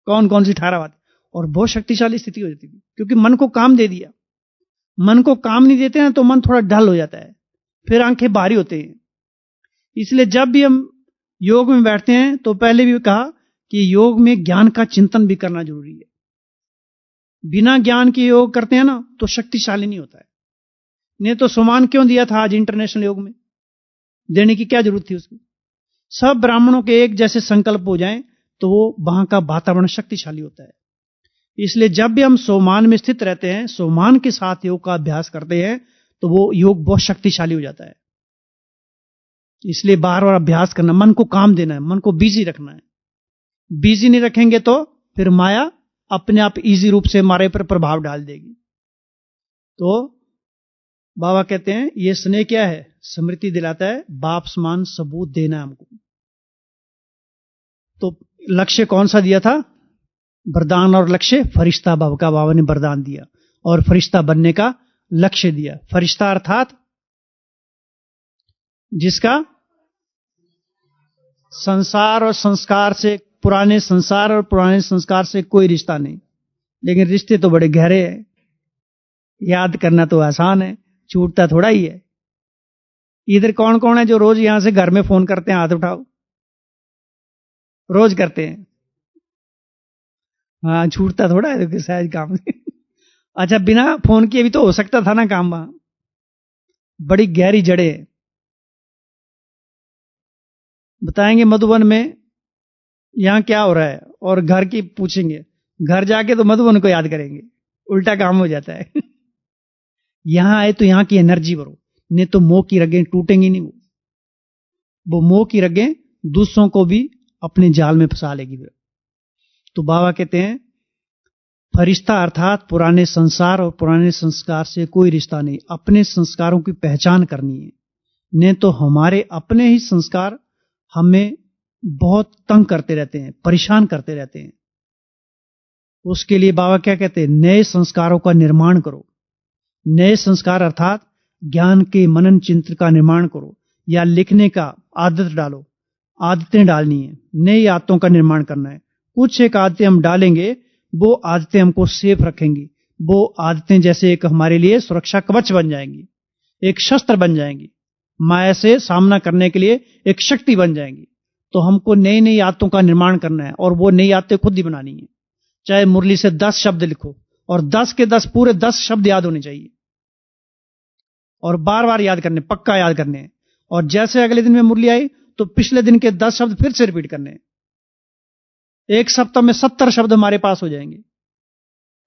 कौन कौन सी 18 बातें, और बहुत शक्तिशाली स्थिति हो जाती थी, क्योंकि मन को काम दे दिया। मन को काम नहीं देते ना तो मन थोड़ा डल हो जाता है, फिर आंखें भारी होते हैं। इसलिए जब भी हम योग में बैठते हैं तो पहले भी कहा कि योग में ज्ञान का चिंतन भी करना जरूरी है। बिना ज्ञान के योग करते हैं ना तो शक्तिशाली नहीं होता है। ने तो सम्मान क्यों दिया था आज इंटरनेशनल योग में, देने की क्या जरूरत थी उसकी। सब ब्राह्मणों के एक जैसे संकल्प हो जाएं तो वो वहां का वातावरण शक्तिशाली होता है। इसलिए जब भी हम सोमान में स्थित रहते हैं, सोमान के साथ योग का अभ्यास करते हैं, तो वो योग बहुत शक्तिशाली हो जाता है। इसलिए बार बार अभ्यास करना, मन को काम देना है, मन को बिजी रखना है। बिजी नहीं रखेंगे तो फिर माया अपने आप इजी रूप से हमारे पर प्रभाव डाल देगी। तो बाबा कहते हैं ये स्नेह क्या है, स्मृति दिलाता है, बाप समान सबूत देना हमको। तो लक्ष्य कौन सा दिया था, वरदान और लक्ष्य फरिश्ता भव का बाबा ने वरदान दिया, और फरिश्ता बनने का लक्ष्य दिया। फरिश्ता अर्थात जिसका संसार और संस्कार से, पुराने संसार और पुराने संस्कार से कोई रिश्ता नहीं, लेकिन रिश्ते तो बड़े गहरे हैं। याद करना तो आसान है, छूटता थोड़ा ही है। इधर कौन कौन है जो रोज यहां से घर में फोन करते हैं, हाथ उठाओ। रोज करते हैं, हाँ, छूटता थोड़ा है तो सहज काम। अच्छा, बिना फोन किए भी तो हो सकता था ना काम, वहां बड़ी गहरी जड़ें हैं। बताएंगे मधुबन में यहां क्या हो रहा है, और घर की पूछेंगे, घर जाके तो मधुबन को याद करेंगे, उल्टा काम हो जाता है। यहां आए तो यहां की एनर्जी भरो, नहीं तो मोह की रगें टूटेंगी नहीं। वो मोह की रगें दूसरों को भी अपने जाल में फंसा लेगी। तो बाबा कहते हैं फरिश्ता अर्थात पुराने संसार और पुराने संस्कार से कोई रिश्ता नहीं, अपने संस्कारों की पहचान करनी है। नहीं तो हमारे अपने ही संस्कार हमें बहुत तंग करते रहते हैं, परेशान करते रहते हैं। उसके लिए बाबा क्या कहते हैं, नए संस्कारों का निर्माण करो। नए संस्कार अर्थात ज्ञान के मनन चिंतन का निर्माण करो, या लिखने का आदत डालो। आदतें डालनी है, नई आदतों का निर्माण करना है। कुछ एक आदतें हम डालेंगे, वो आदतें हमको सेफ रखेंगी। वो आदतें जैसे एक हमारे लिए सुरक्षा कवच बन जाएंगी, एक शस्त्र बन जाएंगी, माया से सामना करने के लिए एक शक्ति बन जाएंगी। तो हमको नई नई आदतों का निर्माण करना है, और वो नई आदतें खुद ही बनानी है। चाहे मुरली से 10 शब्द लिखो, और 10 के 10 पूरे 10 शब्द याद होने चाहिए, और बार बार याद करने, पक्का याद करने हैं। और जैसे अगले दिन में मुरली आई तो पिछले दिन के 10 शब्द फिर से रिपीट करने हैं। एक सप्ताह में 70 शब्द हमारे पास हो जाएंगे,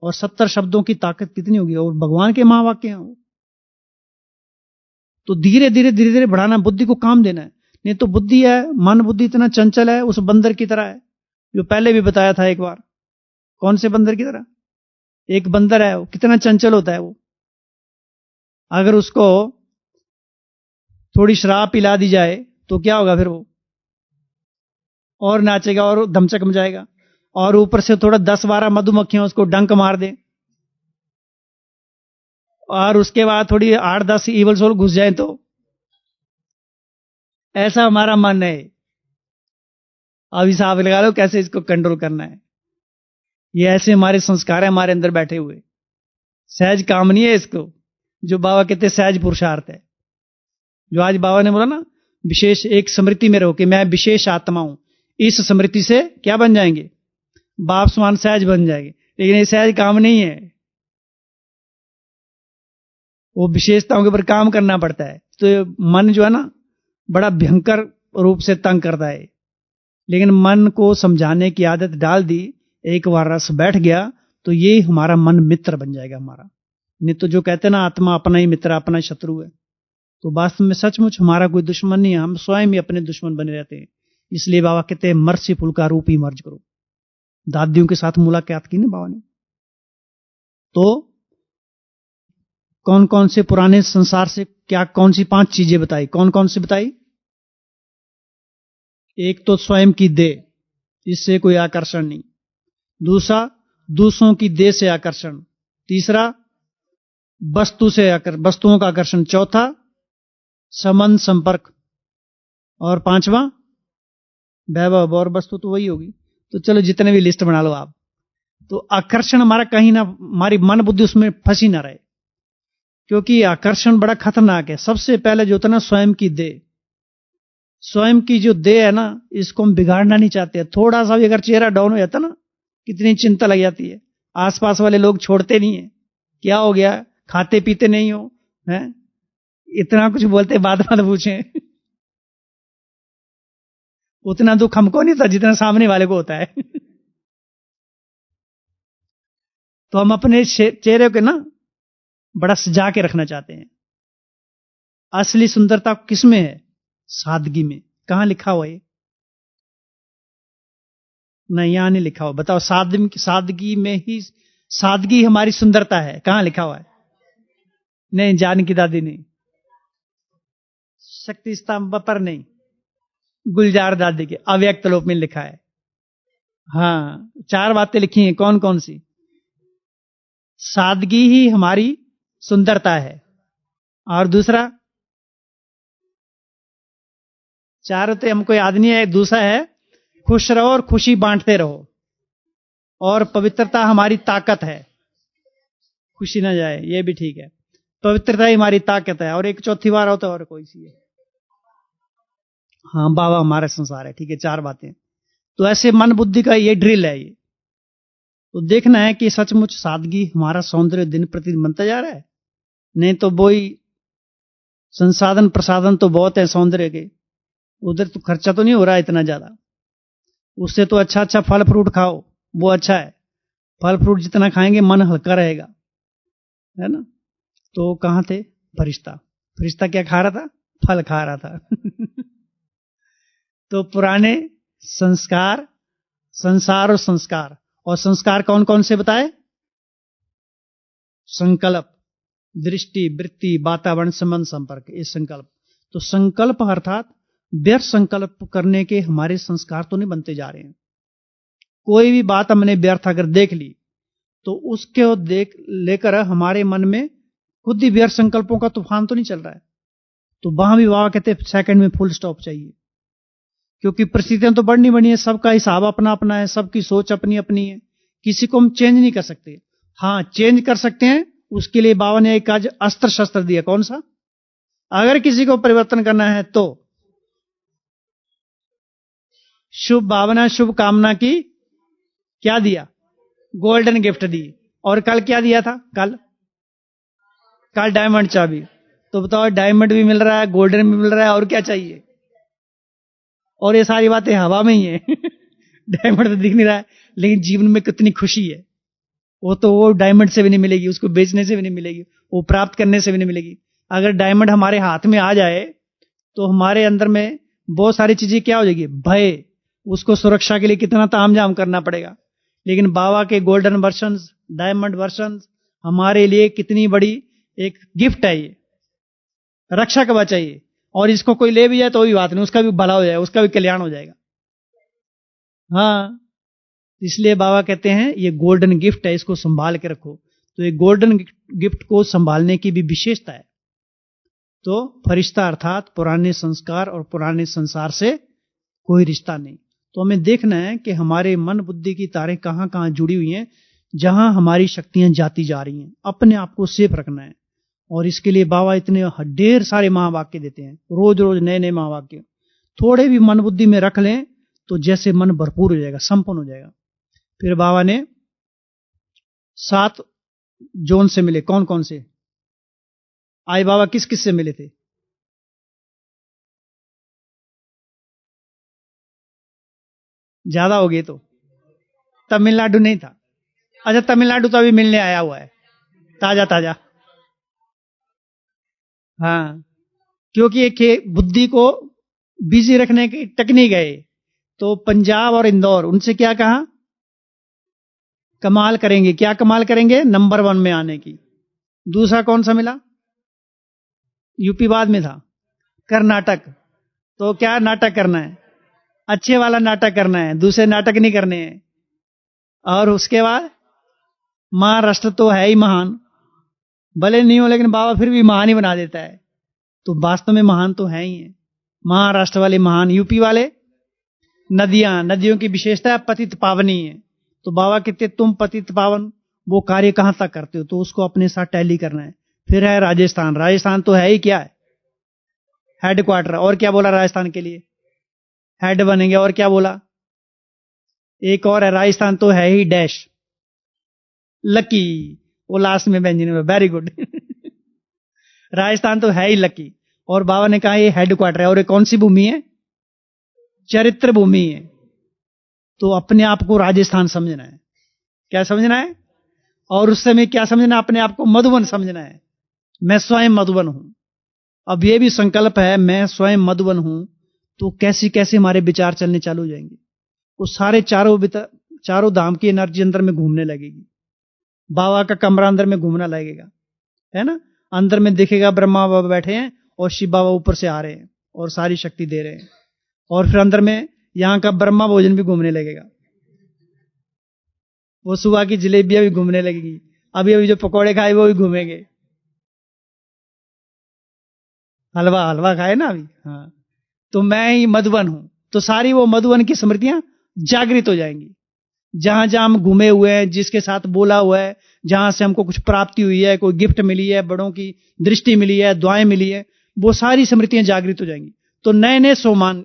और 70 शब्दों की ताकत कितनी होगी, और भगवान के महावाक्य हैं वो। तो धीरे धीरे बढ़ाना, बुद्धि को काम देना है। नहीं तो बुद्धि है, मन बुद्धि इतना चंचल है, उस बंदर की तरह है, जो पहले भी बताया था एक बार। कौन से बंदर की तरह, एक बंदर है, वो कितना चंचल होता है वो। अगर उसको थोड़ी शराब पिला दी जाए तो क्या होगा, फिर वो और नाचेगा और धमचक मचाएगा। और ऊपर से थोड़ा 10-12 मधुमक्खियां उसको डंक मार दे, और उसके बाद थोड़ी 8-10 ईवल सोल घुस जाए, तो ऐसा हमारा मन है। अब हिसाब लगा लो कैसे इसको कंट्रोल करना है। ये ऐसे हमारे संस्कार है हमारे अंदर बैठे हुए, सहज काम नहीं है इसको, जो बाबा कहते सहज पुरुषार्थ है। जो आज बाबा ने बोला ना, विशेष एक स्मृति में रहो कि मैं विशेष आत्मा हूं, इस स्मृति से क्या बन जाएंगे, बाप समान सहज बन जाएंगे। लेकिन ये सहज काम नहीं है, वो विशेषताओं के ऊपर काम करना पड़ता है। तो मन जो है ना, बड़ा भयंकर रूप से तंग करता है। लेकिन मन को समझाने की आदत डाल दी, एक बार रस बैठ गया, तो ये हमारा मन मित्र बन जाएगा हमारा। नहीं तो जो कहते हैं ना, आत्मा अपना ही मित्र, अपना ही शत्रु है, तो वास्तव में सचमुच हमारा कोई दुश्मन नहीं है, हम स्वयं ही अपने दुश्मन बने रहते हैं। इसलिए बाबा कहते हैं मर्सीफुल का रूप ही मर्ज करो। दादियों के साथ मुलाकात की ना बाबा ने, तो कौन कौन से पुराने संसार से क्या, कौन सी 5 चीजें बताई, कौन कौन सी बताई। एक तो स्वयं की देह, इससे कोई आकर्षण नहीं। दूसरा, दूसरों की देह से आकर्षण। तीसरा, वस्तुओं का आकर्षण। चौथा, संबंध संपर्क, और पांचवा वैभव, और वस्तु तो वही होगी। तो चलो जितने भी लिस्ट बना लो आप। तो आकर्षण हमारा कहीं ना, हमारी मन बुद्धि उसमें फंसी ना रहे, क्योंकि आकर्षण बड़ा खतरनाक है। सबसे पहले जो होता है ना, स्वयं की देह, स्वयं की जो देह है ना, इसको हम बिगाड़ना नहीं चाहते। थोड़ा सा भी अगर चेहरा डाउन हो जाता ना, कितनी चिंता लग जाती है। आसपास वाले लोग छोड़ते नहीं है, क्या हो गया, खाते पीते नहीं हो, हैं, इतना कुछ बोलते, बात मत पूछें। उतना दुख हमको नहीं था जितना सामने वाले को होता है। तो हम अपने चेहरे को ना बड़ा सजा के रखना चाहते हैं। असली सुंदरता किस में है? सादगी में। कहां लिखा हुआ है? नहीं, यहां नहीं लिखा हुआ। बताओ, सादगी में ही, सादगी हमारी सुंदरता है, कहां लिखा हुआ है? नहीं, जान की दादी नहीं, शक्ति स्तंभ पर नहीं, गुलजार दादी के अव्यक्त लोक में लिखा है। हाँ, 4 बातें लिखी हैं। कौन कौन सी? सादगी ही हमारी सुंदरता है, और दूसरा, 4 तो हमको याद नहीं है। दूसरा है खुश रहो और खुशी बांटते रहो, और पवित्रता हमारी ताकत है, खुशी ना जाए, ये भी ठीक है। पवित्रता ही हमारी ताकत है। और एक चौथी बार हो तो और कोई सी है? हाँ, बाबा हमारा संसार है। ठीक है, 4 बातें। तो ऐसे मन बुद्धि का ये ड्रिल है। ये तो देखना है कि सचमुच सादगी हमारा सौंदर्य दिन प्रतिदिन बनता जा रहा है। नहीं तो वही संसाधन प्रसाधन तो बहुत है सौंदर्य के, उधर तो खर्चा तो नहीं हो रहा है इतना ज्यादा। उससे तो अच्छा अच्छा फल फ्रूट खाओ, वो अच्छा है। फल फ्रूट जितना खाएंगे मन हल्का रहेगा, है ना। तो कहां थे फरिश्ता? फरिश्ता क्या खा रहा था? फल खा रहा था। तो पुराने संस्कार, संसार और संस्कार कौन कौन से बताए? संकल्प, दृष्टि, वृत्ति, वातावरण, संबंध, संपर्क, ये संकल्प। तो संकल्प अर्थात व्यर्थ संकल्प करने के हमारे संस्कार तो नहीं बनते जा रहे हैं। कोई भी बात हमने व्यर्थ अगर देख ली तो उसके देख लेकर हमारे मन में खुद ही व्यर्थ संकल्पों का तूफान तो नहीं चल रहा है। तो वहां भी बाबा कहते हैं सेकंड में फुल स्टॉप चाहिए, क्योंकि परिस्थितियां तो बढ़नी बढ़नी है, सबका हिसाब अपना अपना है, सबकी सोच अपनी अपनी है, किसी को हम चेंज नहीं कर सकते। हाँ, चेंज कर सकते हैं, उसके लिए बाबा ने एक आज अस्त्र शस्त्र दिया। कौन सा? अगर किसी को परिवर्तन करना है तो शुभ भावना, शुभ कामना की क्या दिया? गोल्डन गिफ्ट दी। और कल क्या दिया था? कल डायमंड चाबी। तो बताओ, डायमंड भी मिल रहा है, गोल्डन भी मिल रहा है, और क्या चाहिए? और ये सारी बातें हवा में ही है। डायमंड तो दिख नहीं रहा है, लेकिन जीवन में कितनी खुशी है, वो डायमंड से भी नहीं मिलेगी, उसको बेचने से भी नहीं मिलेगी, वो प्राप्त करने से भी नहीं मिलेगी। अगर डायमंड हमारे हाथ में आ जाए तो हमारे अंदर में बहुत सारी चीजें क्या हो जाएगी? भय, उसको सुरक्षा के लिए कितना तामझाम करना पड़ेगा। लेकिन बाबा के गोल्डन वर्षन, डायमंड वर्षन हमारे लिए कितनी बड़ी एक गिफ्ट है, ये रक्षा कवच है ये। और इसको कोई ले भी जाए तो भी बात नहीं, उसका भी भला हो जाएगा, उसका भी कल्याण हो जाएगा। हाँ, इसलिए बाबा कहते हैं ये गोल्डन गिफ्ट है, इसको संभाल के रखो। तो ये गोल्डन गिफ्ट को संभालने की भी विशेषता है। तो फरिश्ता अर्थात पुराने संस्कार और पुराने संसार से कोई रिश्ता नहीं। तो हमें देखना है कि हमारे मन बुद्धि की तारें कहां कहां जुड़ी हुई हैं, जहां हमारी शक्तियां जाती जा रही हैं। अपने आप को सेफ रखना है, और इसके लिए बाबा इतने ढेर सारे महावाक्य देते हैं, रोज रोज नए नए महावाक्य। थोड़े भी मन बुद्धि में रख लें तो जैसे मन भरपूर हो जाएगा, संपन्न हो जाएगा। फिर बाबा ने 7 जोन से मिले। कौन कौन से? आज बाबा किस किस से मिले थे? ज्यादा हो गए तो तमिलनाडु नहीं था। अच्छा, तमिलनाडु तो अभी मिलने आया हुआ है, ताजा ताजा। हाँ, क्योंकि एक बुद्धि को बिजी रखने की टेक्निक है। तो पंजाब और इंदौर, उनसे क्या कहा? कमाल करेंगे। क्या कमाल करेंगे? नंबर 1 में आने की। दूसरा कौन सा मिला? यूपी बाद में था, कर्नाटक। तो क्या नाटक करना है? अच्छे वाला नाटक करना है, दूसरे नाटक नहीं करने हैं। और उसके बाद महाराष्ट्र तो है ही महान, भले नहीं हो लेकिन बाबा फिर भी महान ही बना देता है। तो वास्तव में महान तो है ही है। महाराष्ट्र वाले महान, यूपी वाले नदियों की विशेषता पतित पावनी है। तो बाबा कहते तुम पतित पावन वो कार्य कहां तक करते हो, तो उसको अपने साथ टैली करना है। फिर है राजस्थान, राजस्थान तो है ही क्या है, हेडक्वार्टर। और क्या बोला राजस्थान के लिए, हेड बनेंगे। और क्या बोला, एक और है, राजस्थान तो है ही डैश, लकी, वो लास्ट में व्यंजन, वेरी गुड राजस्थान तो है ही लकी। और बाबा ने कहा ये हेडक्वार्टर है। और ये कौन सी भूमि है, चरित्र भूमि है। तो अपने आप को राजस्थान समझना है। क्या समझना है, और उस समय क्या समझना, अपने आप को मधुबन समझना है। मैं स्वयं मधुबन हूं। अब ये भी संकल्प है, मैं स्वयं मधुबन हूं, तो कैसे कैसे हमारे विचार चलने चालू हो जाएंगे। वो सारे चारों धाम की एनर्जी अंदर में घूमने लगेगी। बाबा का कमरा अंदर में घूमना लगेगा, है ना। अंदर में दिखेगा ब्रह्मा बाबा बैठे हैं और शिव बाबा ऊपर से आ रहे हैं और सारी शक्ति दे रहे हैं। और फिर अंदर में यहां का ब्रह्मा भोजन भी घूमने लगेगा, वो सुबह की जलेबियां भी घूमने लगेगी। अभी अभी जो पकौड़े खाए वो भी घूमेंगे, हलवा खाए ना अभी, हाँ। तो मैं ही मधुबन हूं, तो सारी वो मधुबन की स्मृतियां जागृत हो जाएंगी। जहां जहां हम घूमे हुए हैं, जिसके साथ बोला हुआ है, जहां से हमको कुछ प्राप्ति हुई है, कोई गिफ्ट मिली है, बड़ों की दृष्टि मिली है, दुआएं मिली है, वो सारी स्मृतियां जागृत हो जाएंगी। तो नए नए सोमान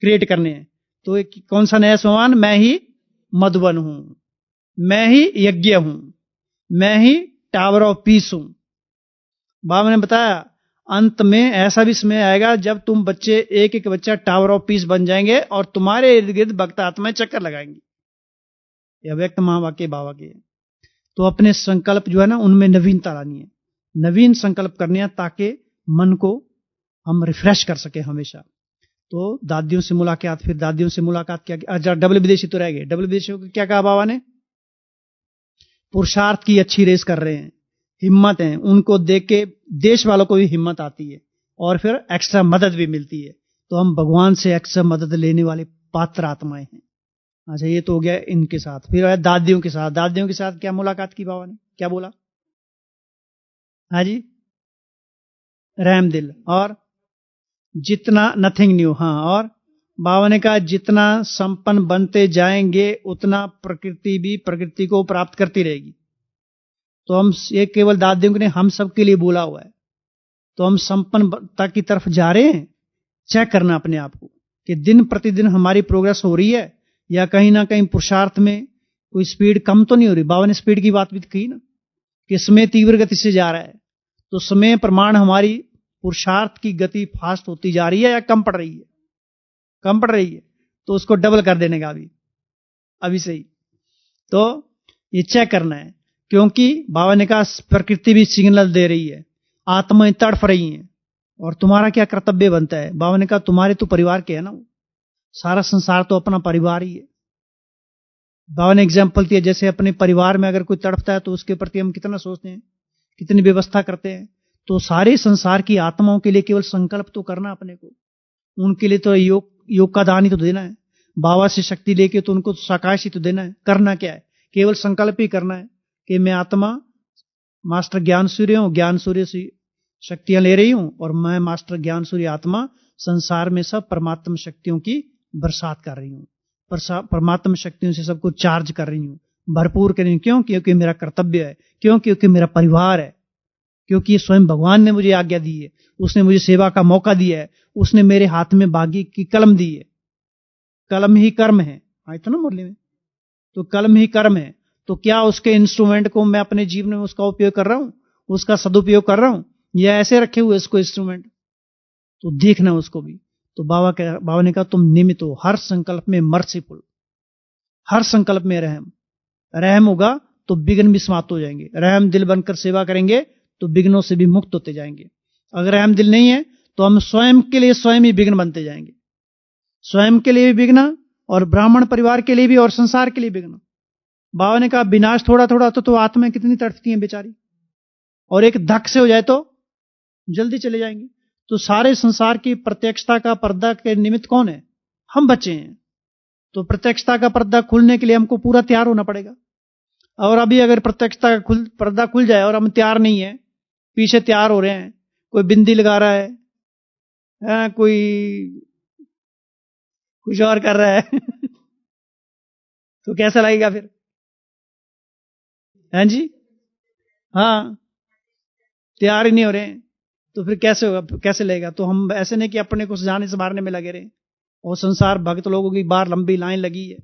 क्रिएट करने हैं। तो कौन सा नया सोमान, मैं ही मधुबन हूं, मैं ही यज्ञ हूं, मैं ही टावर ऑफ पीस हूं। बाबा ने बताया अंत में ऐसा भी समय आएगा जब तुम बच्चे एक एक बच्चा टावर ऑफ पीस बन जाएंगे और तुम्हारे इर्द गिर्द भक्त आत्माएं चक्कर लगाएंगी। यह व्यक्त महावाक्य बाबा के। तो अपने संकल्प जो है ना, उनमें नवीनता लानी है, नवीन संकल्प करने हैं, ताकि मन को हम रिफ्रेश कर सके हमेशा। तो दादियों से मुलाकात, फिर दादियों से मुलाकात क्या, डबल विदेशी तो रह गए। डबल विदेशियों को क्या कहा बाबा ने, पुरुषार्थ की अच्छी रेस कर रहे हैं, हिम्मत है, उनको देख के देश वालों को भी हिम्मत आती है और फिर एक्स्ट्रा मदद भी मिलती है। तो हम भगवान से एक्स्ट्रा मदद लेने वाले पात्र आत्माएं हैं। अच्छा, ये तो हो गया इनके साथ। फिर है दादियों के साथ। दादियों के साथ क्या मुलाकात की बाबा ने, क्या बोला, हाँ जी, रहम दिल। और जितना नथिंग न्यू, हाँ। और बाबा ने कहा जितना संपन्न बनते जाएंगे उतना प्रकृति भी प्रकृति को प्राप्त करती रहेगी। तो हम ये केवल दादियों के नहीं, हम सबके लिए बोला हुआ है। तो हम संपन्नता की तरफ जा रहे हैं। चेक करना अपने आप को कि दिन प्रतिदिन हमारी प्रोग्रेस हो रही है या कहीं ना कहीं पुरुषार्थ में कोई स्पीड कम तो नहीं हो रही। बाबा ने स्पीड की बात भी कही ना, कि समय तीव्र गति से जा रहा है। तो समय प्रमाण हमारी पुरुषार्थ की गति फास्ट होती जा रही है या कम पड़ रही है, कम पड़ रही है। तो उसको डबल कर देने का अभी से ही। तो ये चेक करना है, क्योंकि बाबा ने कहा प्रकृति भी सिग्नल दे रही है, आत्माएं तड़फ रही हैं, और तुम्हारा क्या कर्तव्य बनता है। बाबा ने कहा तुम्हारे तो परिवार के है ना, सारा संसार तो अपना परिवार ही है। बाबा ने एग्जाम्पल दिया, जैसे अपने परिवार में अगर कोई तड़पता है तो उसके प्रति हम कितना सोचते हैं, कितनी व्यवस्था करते हैं। तो सारे संसार की आत्माओं के लिए केवल संकल्प तो करना अपने को, उनके लिए तो योग का दान ही तो देना है। बाबा से शक्ति लेके तो उनको साकाश ही तो देना है। करना क्या है, केवल संकल्प ही करना है कि मैं आत्मा मास्टर ज्ञान सूर्य हूं, ज्ञान सूर्य से शक्तियां ले रही हूं, और मैं मास्टर ज्ञान सूर्य आत्मा संसार में सब परमात्मा शक्तियों की बरसात कर रही हूं, परमात्मा शक्तियों से सबको चार्ज कर रही हूं, भरपूर कर रही हूं। क्यों, क्योंकि मेरा कर्तव्य है, क्योंकि मेरा परिवार है, क्योंकि ये स्वयं भगवान ने मुझे आज्ञा दी है, उसने मुझे सेवा का मौका दिया है, उसने मेरे हाथ में बागी की कलम दी है। कलम ही कर्म है, आया था ना मुरली में, तो कलम ही कर्म है। तो क्या उसके इंस्ट्रूमेंट को मैं अपने जीवन में उसका उपयोग कर रहा हूं, उसका सदुपयोग कर रहा हूं, या ऐसे रखे हुए इसको इंस्ट्रूमेंट। तो देखना उसको भी। तो बाबा ने कहा तुम निमित्त हो, हर संकल्प में मर्सीफुल, हर संकल्प में रहम होगा तो विघ्न भी समाप्त हो जाएंगे। रहम दिल बनकर सेवा करेंगे तो विघ्नों से भी मुक्त होते जाएंगे। अगर रहम दिल नहीं है तो हम स्वयं के लिए स्वयं ही विघ्न बनते जाएंगे, स्वयं के लिए भी विघ्न, और ब्राह्मण परिवार के लिए भी, और संसार के लिए विघ्न। बाबा ने कहा विनाश थोड़ा थोड़ा तो आत्माएं कितनी तड़पती हैं बेचारी, और एक धक से हो जाए तो जल्दी चले जाएंगे। तो सारे संसार की प्रत्यक्षता का पर्दा के निमित्त कौन है, हम बच्चे हैं। तो प्रत्यक्षता का पर्दा खुलने के लिए हमको पूरा तैयार होना पड़ेगा। और अभी अगर प्रत्यक्षता का पर्दा खुल जाए और हम तैयार नहीं है, पीछे तैयार हो रहे हैं, कोई बिंदी लगा रहा है, कोई कुछ और कर रहा है तो कैसा लगेगा फिर? हैं जी? हाँ, तैयार ही नहीं हो रहे हैं तो फिर कैसे होगा, कैसे लगेगा? तो हम ऐसे नहीं कि अपने को जाने से मारने में लगे रहे, और संसार भक्त लोगों की बाहर लंबी लाइन लगी है।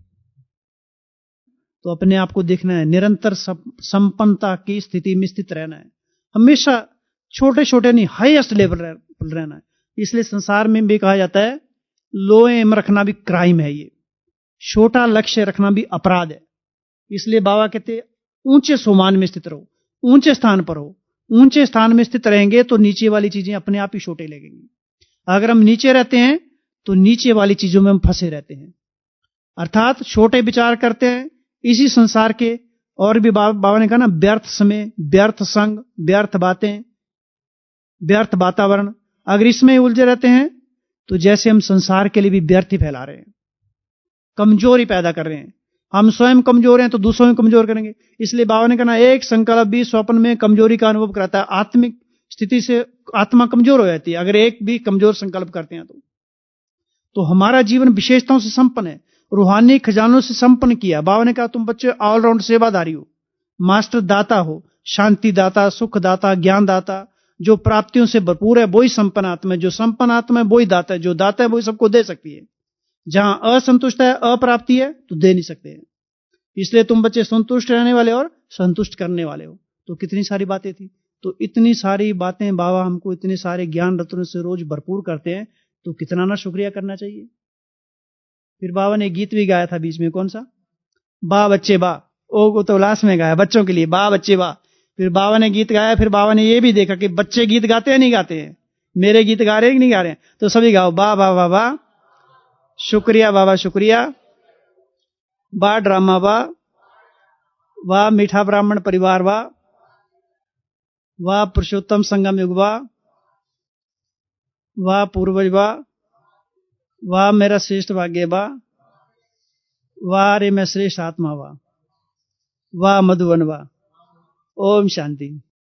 तो अपने आप को देखना है, निरंतर संपन्नता की स्थिति में स्थित रहना है, हमेशा छोटे छोटे नहीं हाईएस्ट लेवल रहना है। इसलिए संसार में भी कहा जाता है लो एम रखना भी क्राइम है, ये छोटा लक्ष्य रखना भी अपराध है। इसलिए बाबा कहते ऊंचे सोमान में स्थित रहो, ऊंचे स्थान पर हो। ऊंचे स्थान में स्थित रहेंगे तो नीचे वाली चीजें अपने आप ही छोटे लगेंगी। अगर हम नीचे रहते हैं तो नीचे वाली चीजों में हम फंसे रहते हैं, अर्थात छोटे विचार करते हैं इसी संसार के। और भी बाबा ने कहा ना, व्यर्थ समय, व्यर्थ संग, व्यर्थ बातें, व्यर्थ वातावरण। अगर इसमें उलझे रहते हैं तो जैसे हम संसार के लिए भी व्यर्थ ही फैला रहे हैं, कमजोरी पैदा कर रहे हैं। हम स्वयं कमजोर हैं तो दूसरों में कमजोर करेंगे। इसलिए बाबा ने कहा एक संकल्प भी स्वप्न में कमजोरी का अनुभव कराता है। आत्मिक स्थिति से आत्मा कमजोर हो जाती है अगर एक भी कमजोर संकल्प करते हैं तो हमारा जीवन विशेषताओं से संपन्न है, रूहानी खजानों से संपन्न किया। बाबा ने कहा तुम बच्चे ऑलराउंड सेवादारी हो, मास्टर दाता हो, शांति दाता, सुख दाता, ज्ञान दाता। जो प्राप्तियों से भरपूर है वही संपन्न आत्मा है, जो संपन्न आत्मा है वही दाता है, जो दाता है वही सबको दे सकती है। जहां असंतुष्ट है, अप्राप्ति है तो दे नहीं सकते हैं। इसलिए तुम बच्चे संतुष्ट रहने वाले और संतुष्ट करने वाले हो। तो कितनी सारी बातें थी, तो इतनी सारी बातें बाबा हमको इतने सारे ज्ञान रत्नों से रोज भरपूर करते हैं, तो कितना ना शुक्रिया करना चाहिए। फिर बाबा ने गीत भी गाया था बीच में, कौन सा? बा बच्चे बा, ओ तो उल्लास में गाया बच्चों के लिए, बा बच्चे बा। फिर बाबा ने गीत गाया, फिर बाबा ने ये भी देखा कि बच्चे गीत गाते हैं नहीं गाते हैं, मेरे गीत गा रहे हैं कि नहीं गा रहे हैं, तो सभी गाओ बा बा बा बा, शुक्रिया बाबा शुक्रिया, बा ड्रामा बा, वाह मीठा ब्राह्मण परिवार बा, वाह पुरुषोत्तम संगम युग बा, वाह पूर्वज बा, वाह मेरा श्रेष्ठ भाग्य बा, वाह रे मैं श्रेष्ठ आत्मा बा, वाह मधुवन बा। ओम शांति।